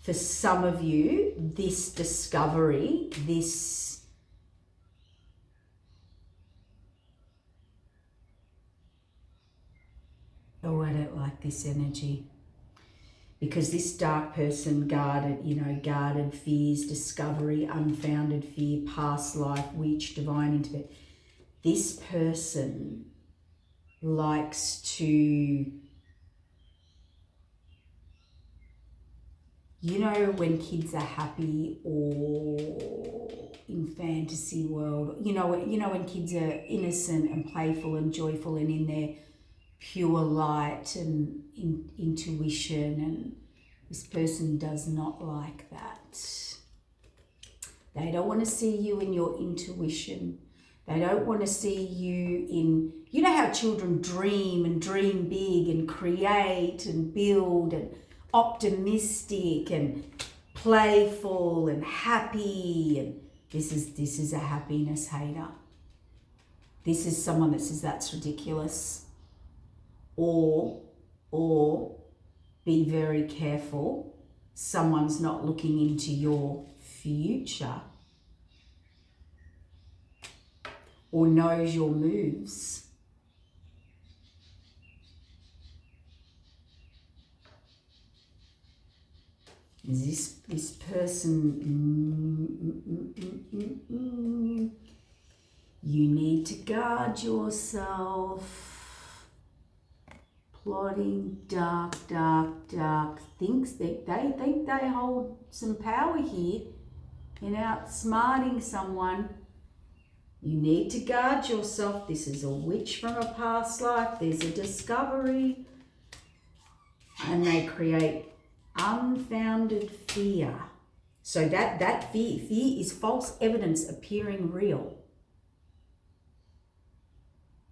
Speaker 1: for some of you, this discovery, this oh, I don't like this energy, because this dark person guarded fears, discovery, unfounded fear, past life, witch, divine intervention. This person likes to, when kids are happy or in fantasy world, when kids are innocent and playful and joyful and in their pure light and intuition, and this person does not like that. They don't want to see you in your intuition. They don't want to see you in, how children dream and dream big and create and build and optimistic and playful and happy, and this is a happiness hater. This is someone that says that's ridiculous. Or be very careful, someone's not looking into your future or knows your moves. Is this person, you need to guard yourself. Plotting, dark, thinks that they think they hold some power here in outsmarting someone. You need to guard yourself. This is a witch from a past life. There's a discovery. And they create unfounded fear. So that fear is false evidence appearing real.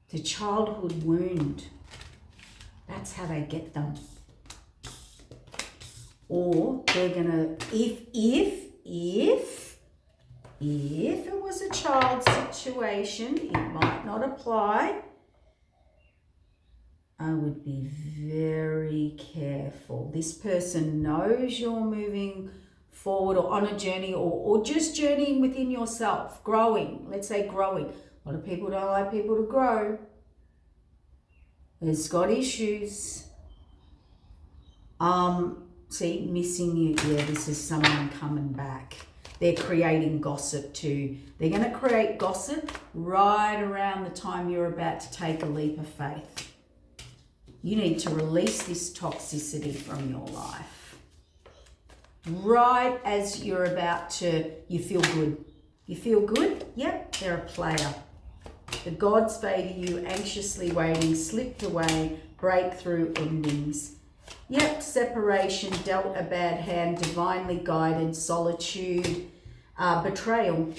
Speaker 1: The childhood wound. That's how they get them. Or they're gonna, if it was a child situation, it might not apply. I would be very careful. This person knows you're moving forward or on a journey, or just journeying within yourself, growing. Let's say growing. A lot of people don't like people to grow. It's got issues. See, missing you. Yeah, this is someone coming back. They're creating gossip too. They're going to create gossip right around the time you're about to take a leap of faith. You need to release this toxicity from your life. Right as you're about to, you feel good. You feel good? Yep, they're a player. The gods favour you, anxiously waiting, slipped away, breakthrough endings. Yep, separation, dealt a bad hand, divinely guided, solitude, betrayal.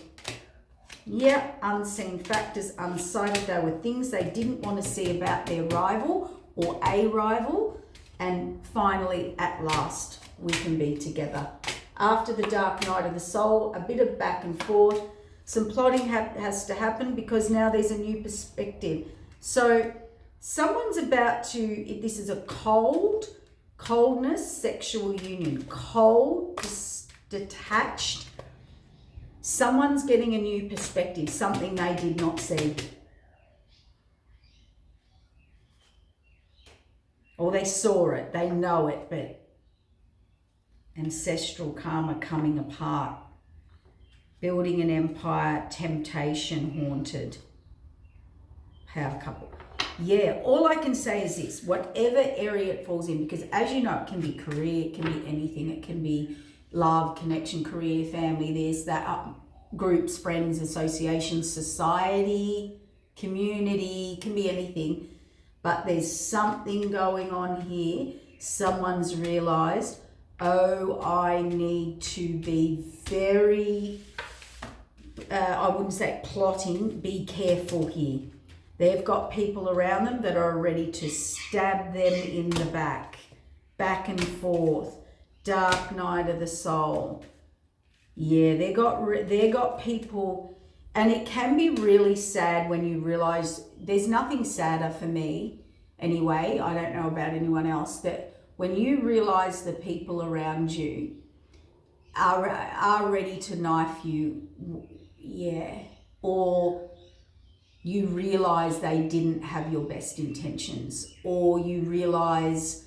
Speaker 1: Yep, unseen factors, unsighted. They were things they didn't want to see about their rival or a rival. And finally, at last, we can be together. After the dark night of the soul, a bit of back and forth. Some plotting has to happen because now there's a new perspective. So Someone's about to, this is a coldness, sexual union, cold, detached. Someone's getting a new perspective, something they did not see. Or they saw it, they know it, but ancestral karma coming apart. Building an empire, temptation, haunted. Power couple. Yeah, all I can say is this, whatever area it falls in, because as you know, it can be career, it can be anything, it can be love, connection, career, family, this, that, groups, friends, associations, society, community, can be anything. But there's something going on here. Someone's realized, oh, I need to be very, I wouldn't say plotting, be careful here. They've got people around them that are ready to stab them in the back and forth. Dark night of the soul. Yeah, they got people, and it can be really sad when you realize, there's nothing sadder for me anyway, I don't know about anyone else, that when you realize the people around you are ready to knife you, yeah, or you realize they didn't have your best intentions, or you realize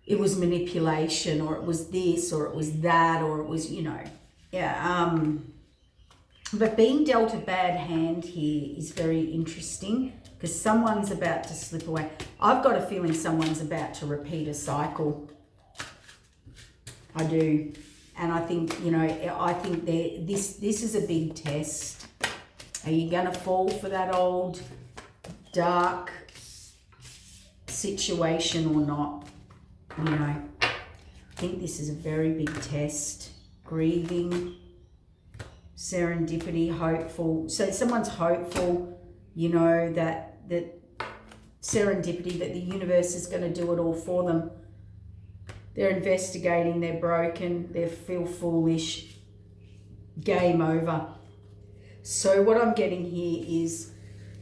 Speaker 1: it was manipulation, or it was this, or it was that, or it was, you know, yeah. But being dealt a bad hand here is very interesting, because someone's about to slip away. I've got a feeling someone's about to repeat a cycle. I do. And I think, you know, I think this is a big test. Are you going to fall for that old dark situation or not? You know, I think this is a very big test. Grieving, serendipity, hopeful. So someone's hopeful, you know, that serendipity, that the universe is going to do it all for them. They're investigating, they're broken, they feel foolish. Game over. So what I'm getting here is,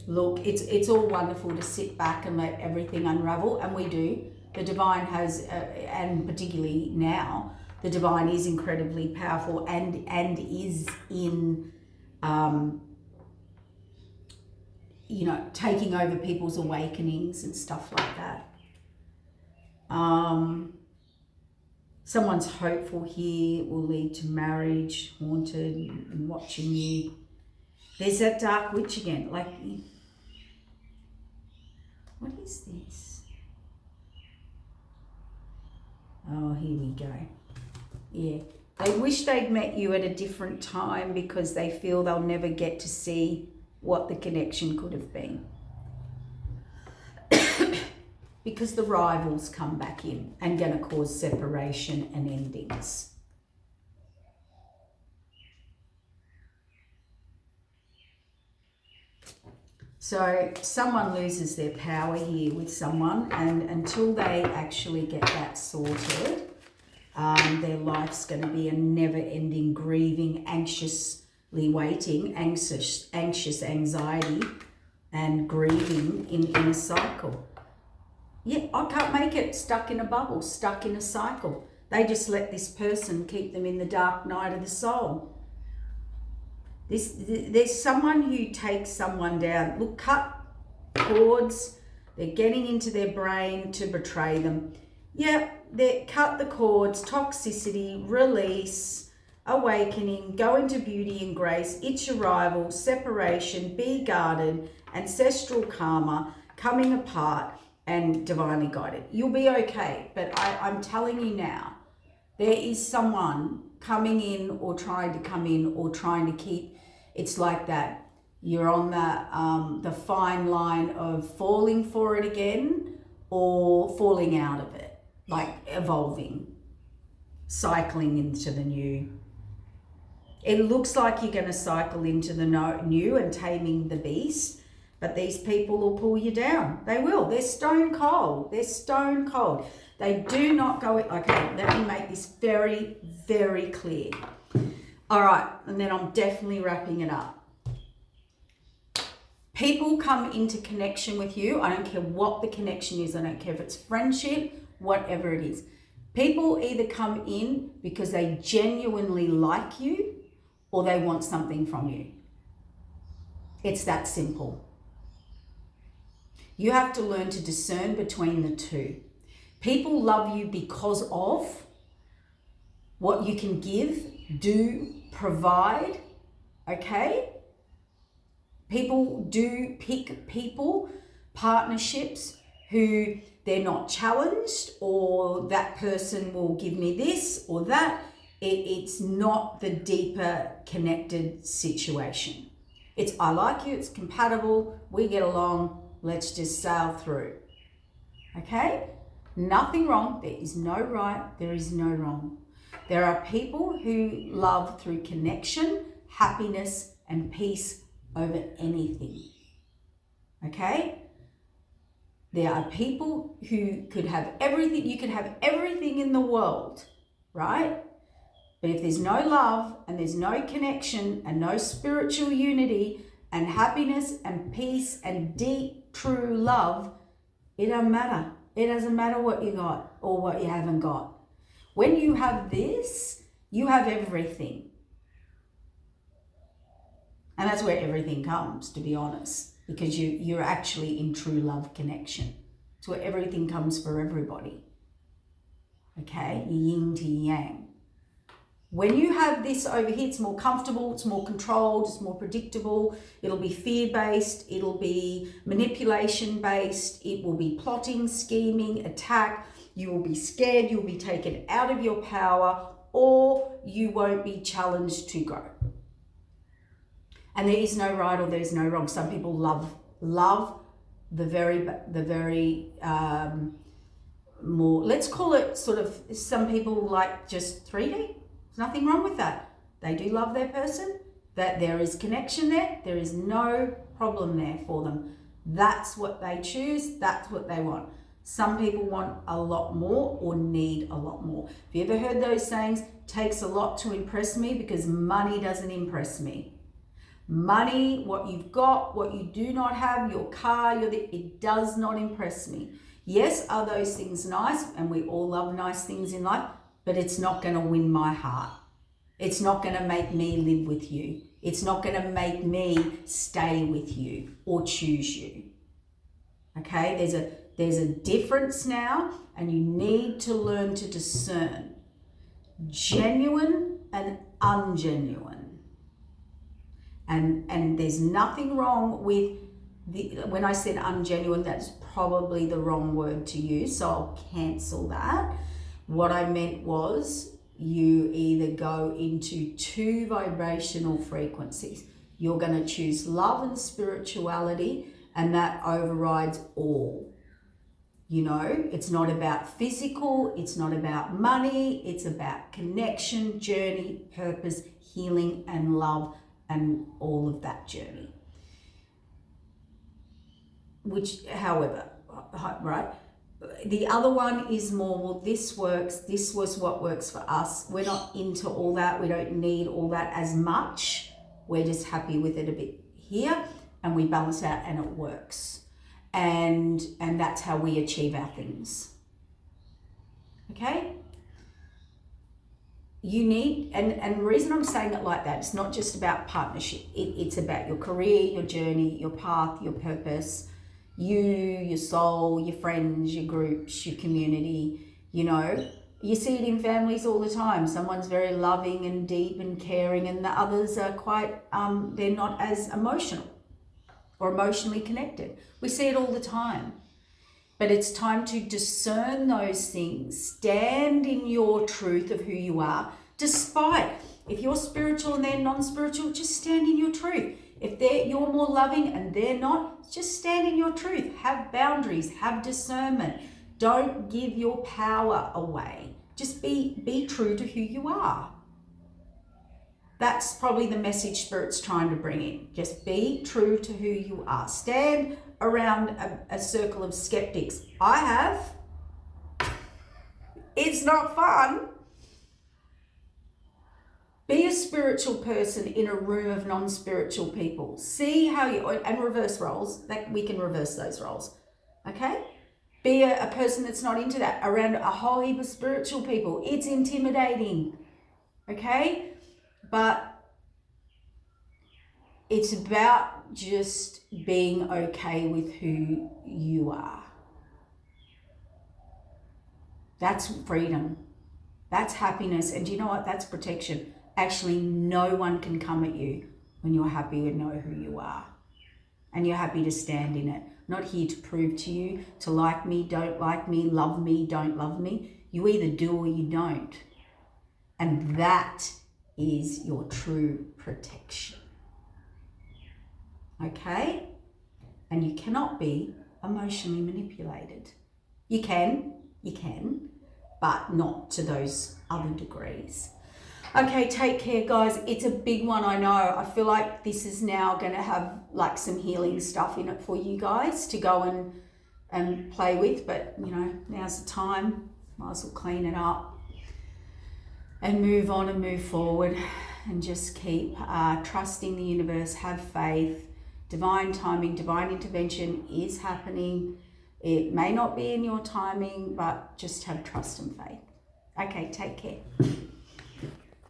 Speaker 1: look, it's all wonderful to sit back and let everything unravel, and we do. The divine has, and particularly now, the divine is incredibly powerful and is in, you know, taking over people's awakenings and stuff like that. Someone's hopeful here, will lead to marriage, haunted, and watching you. There's that dark witch again. Like, what is this? Oh, here we go. Yeah. They wish they'd met you at a different time because they feel they'll never get to see what the connection could have been. Because the rivals come back in and going to cause separation and endings. So someone loses their power here with someone, and until they actually get that sorted, their life's going to be a never-ending grieving, anxiously waiting, anxious anxiety and grieving in a cycle. Yeah, I can't make it, stuck in a bubble, stuck in a cycle. They just let this person keep them in the dark night of the soul. There's someone who takes someone down. Look, cut cords. They're getting into their brain to betray them. Yep, they cut the cords, toxicity, release, awakening, go into beauty and grace, its arrival, separation, be guarded, ancestral karma, coming apart, and divinely guided. You'll be okay, but I'm telling you now, there is someone coming in or trying to come in or trying to keep. It's like that. You're on the fine line of falling for it again or falling out of it, like evolving, cycling into the new. It looks like you're going to cycle into the new and taming the beast, but these people will pull you down. They will. They're stone cold. They're stone cold. They do not go. Okay, let me make this very, very clear. All right, and then I'm definitely wrapping it up. People come into connection with you. I don't care what the connection is. I don't care if it's friendship, whatever it is. People either come in because they genuinely like you or they want something from you. It's that simple. You have to learn to discern between the two. People love you because of what you can give, do, provide, okay? People do pick people, partnerships who they're not challenged, or that person will give me this or that. It's not the deeper connected situation. It's I like you, it's compatible, we get along, let's just sail through. Okay? Nothing wrong. There is no right, there is no wrong. There are people who love through connection, happiness, and peace over anything. Okay? There are people who could have everything. You could have everything in the world, right? But if there's no love and there's no connection and no spiritual unity and happiness and peace and deep, true love, it doesn't matter. It doesn't matter what you got or what you haven't got. When you have this, you have everything. And that's where everything comes, to be honest, because you're actually in true love connection. It's where everything comes for everybody. Okay? Yin to yang. When you have this over here, it's more comfortable, it's more controlled, it's more predictable. It'll be fear-based, it'll be manipulation-based, it will be plotting, scheming, attack. You will be scared, you'll be taken out of your power, or you won't be challenged to grow. And there is no right or there is no wrong. Some people love the very more, let's call it sort of, some people like just 3D. There's nothing wrong with that. They do love their person, that there is connection there. There is no problem there for them. That's what they choose. That's what they want. Some people want a lot more or need a lot more. Have you ever heard those sayings? Takes a lot to impress me because money doesn't impress me. Money, what you've got, what you do not have, your car, it does not impress me. Yes, are those things nice? And we all love nice things in life, but it's not going to win my heart. It's not going to make me live with you. It's not going to make me stay with you or choose you. Okay, there's a difference now, and you need to learn to discern genuine and ungenuine. And there's nothing wrong with when I said ungenuine, that's probably the wrong word to use, so I'll cancel that. What I meant was you either go into two vibrational frequencies. You're going to choose love and spirituality, and that overrides all. You know, it's not about physical, it's not about money, it's about connection, journey, purpose, healing, and love, and all of that journey. Which, however, right? The other one is more, well, this works, this was what works for us. We're not into all that. We don't need all that as much. We're just happy with it a bit here, and we balance out and it works. And that's how we achieve our things. Okay? You need, and the reason I'm saying it like that, it's not just about partnership. It's about your career, your journey, your path, your purpose, you, your soul, your friends, your groups, your community. You know, you see it in families all the time. Someone's very loving and deep and caring, and the others are quite, they're not as emotional or emotionally connected. We see it all the time. But it's time to discern those things. Stand in your truth of who you are. Despite, if you're spiritual and they're non-spiritual, just stand in your truth. If you're more loving and they're not, just stand in your truth. Have boundaries, have discernment. Don't give your power away. Just be true to who you are. That's probably the message Spirit's trying to bring in. Just be true to who you are. Stand around a circle of skeptics. I have. It's not fun. Be a spiritual person in a room of non-spiritual people. See how you, and reverse roles, that we can reverse those roles, okay? Be a person that's not into that around a whole heap of spiritual people. It's intimidating, okay? But it's about just being okay with who you are. That's freedom. That's happiness. And do you know what? That's protection. Actually, no one can come at you when you're happy and know who you are. And you're happy to stand in it. Not here to prove to you, to like me, don't like me, love me, don't love me. You either do or you don't. And that is your true protection. Okay? And you cannot be emotionally manipulated. You can, but not to those other degrees. Okay, take care, guys. It's a big one, I know. I feel like this is now going to have like some healing stuff in it for you guys to go and play with. But, you know, now's the time. Might as well clean it up and move on and move forward and just keep trusting the universe, have faith. Divine timing, divine intervention is happening. It may not be in your timing, but just have trust and faith. Okay, take care.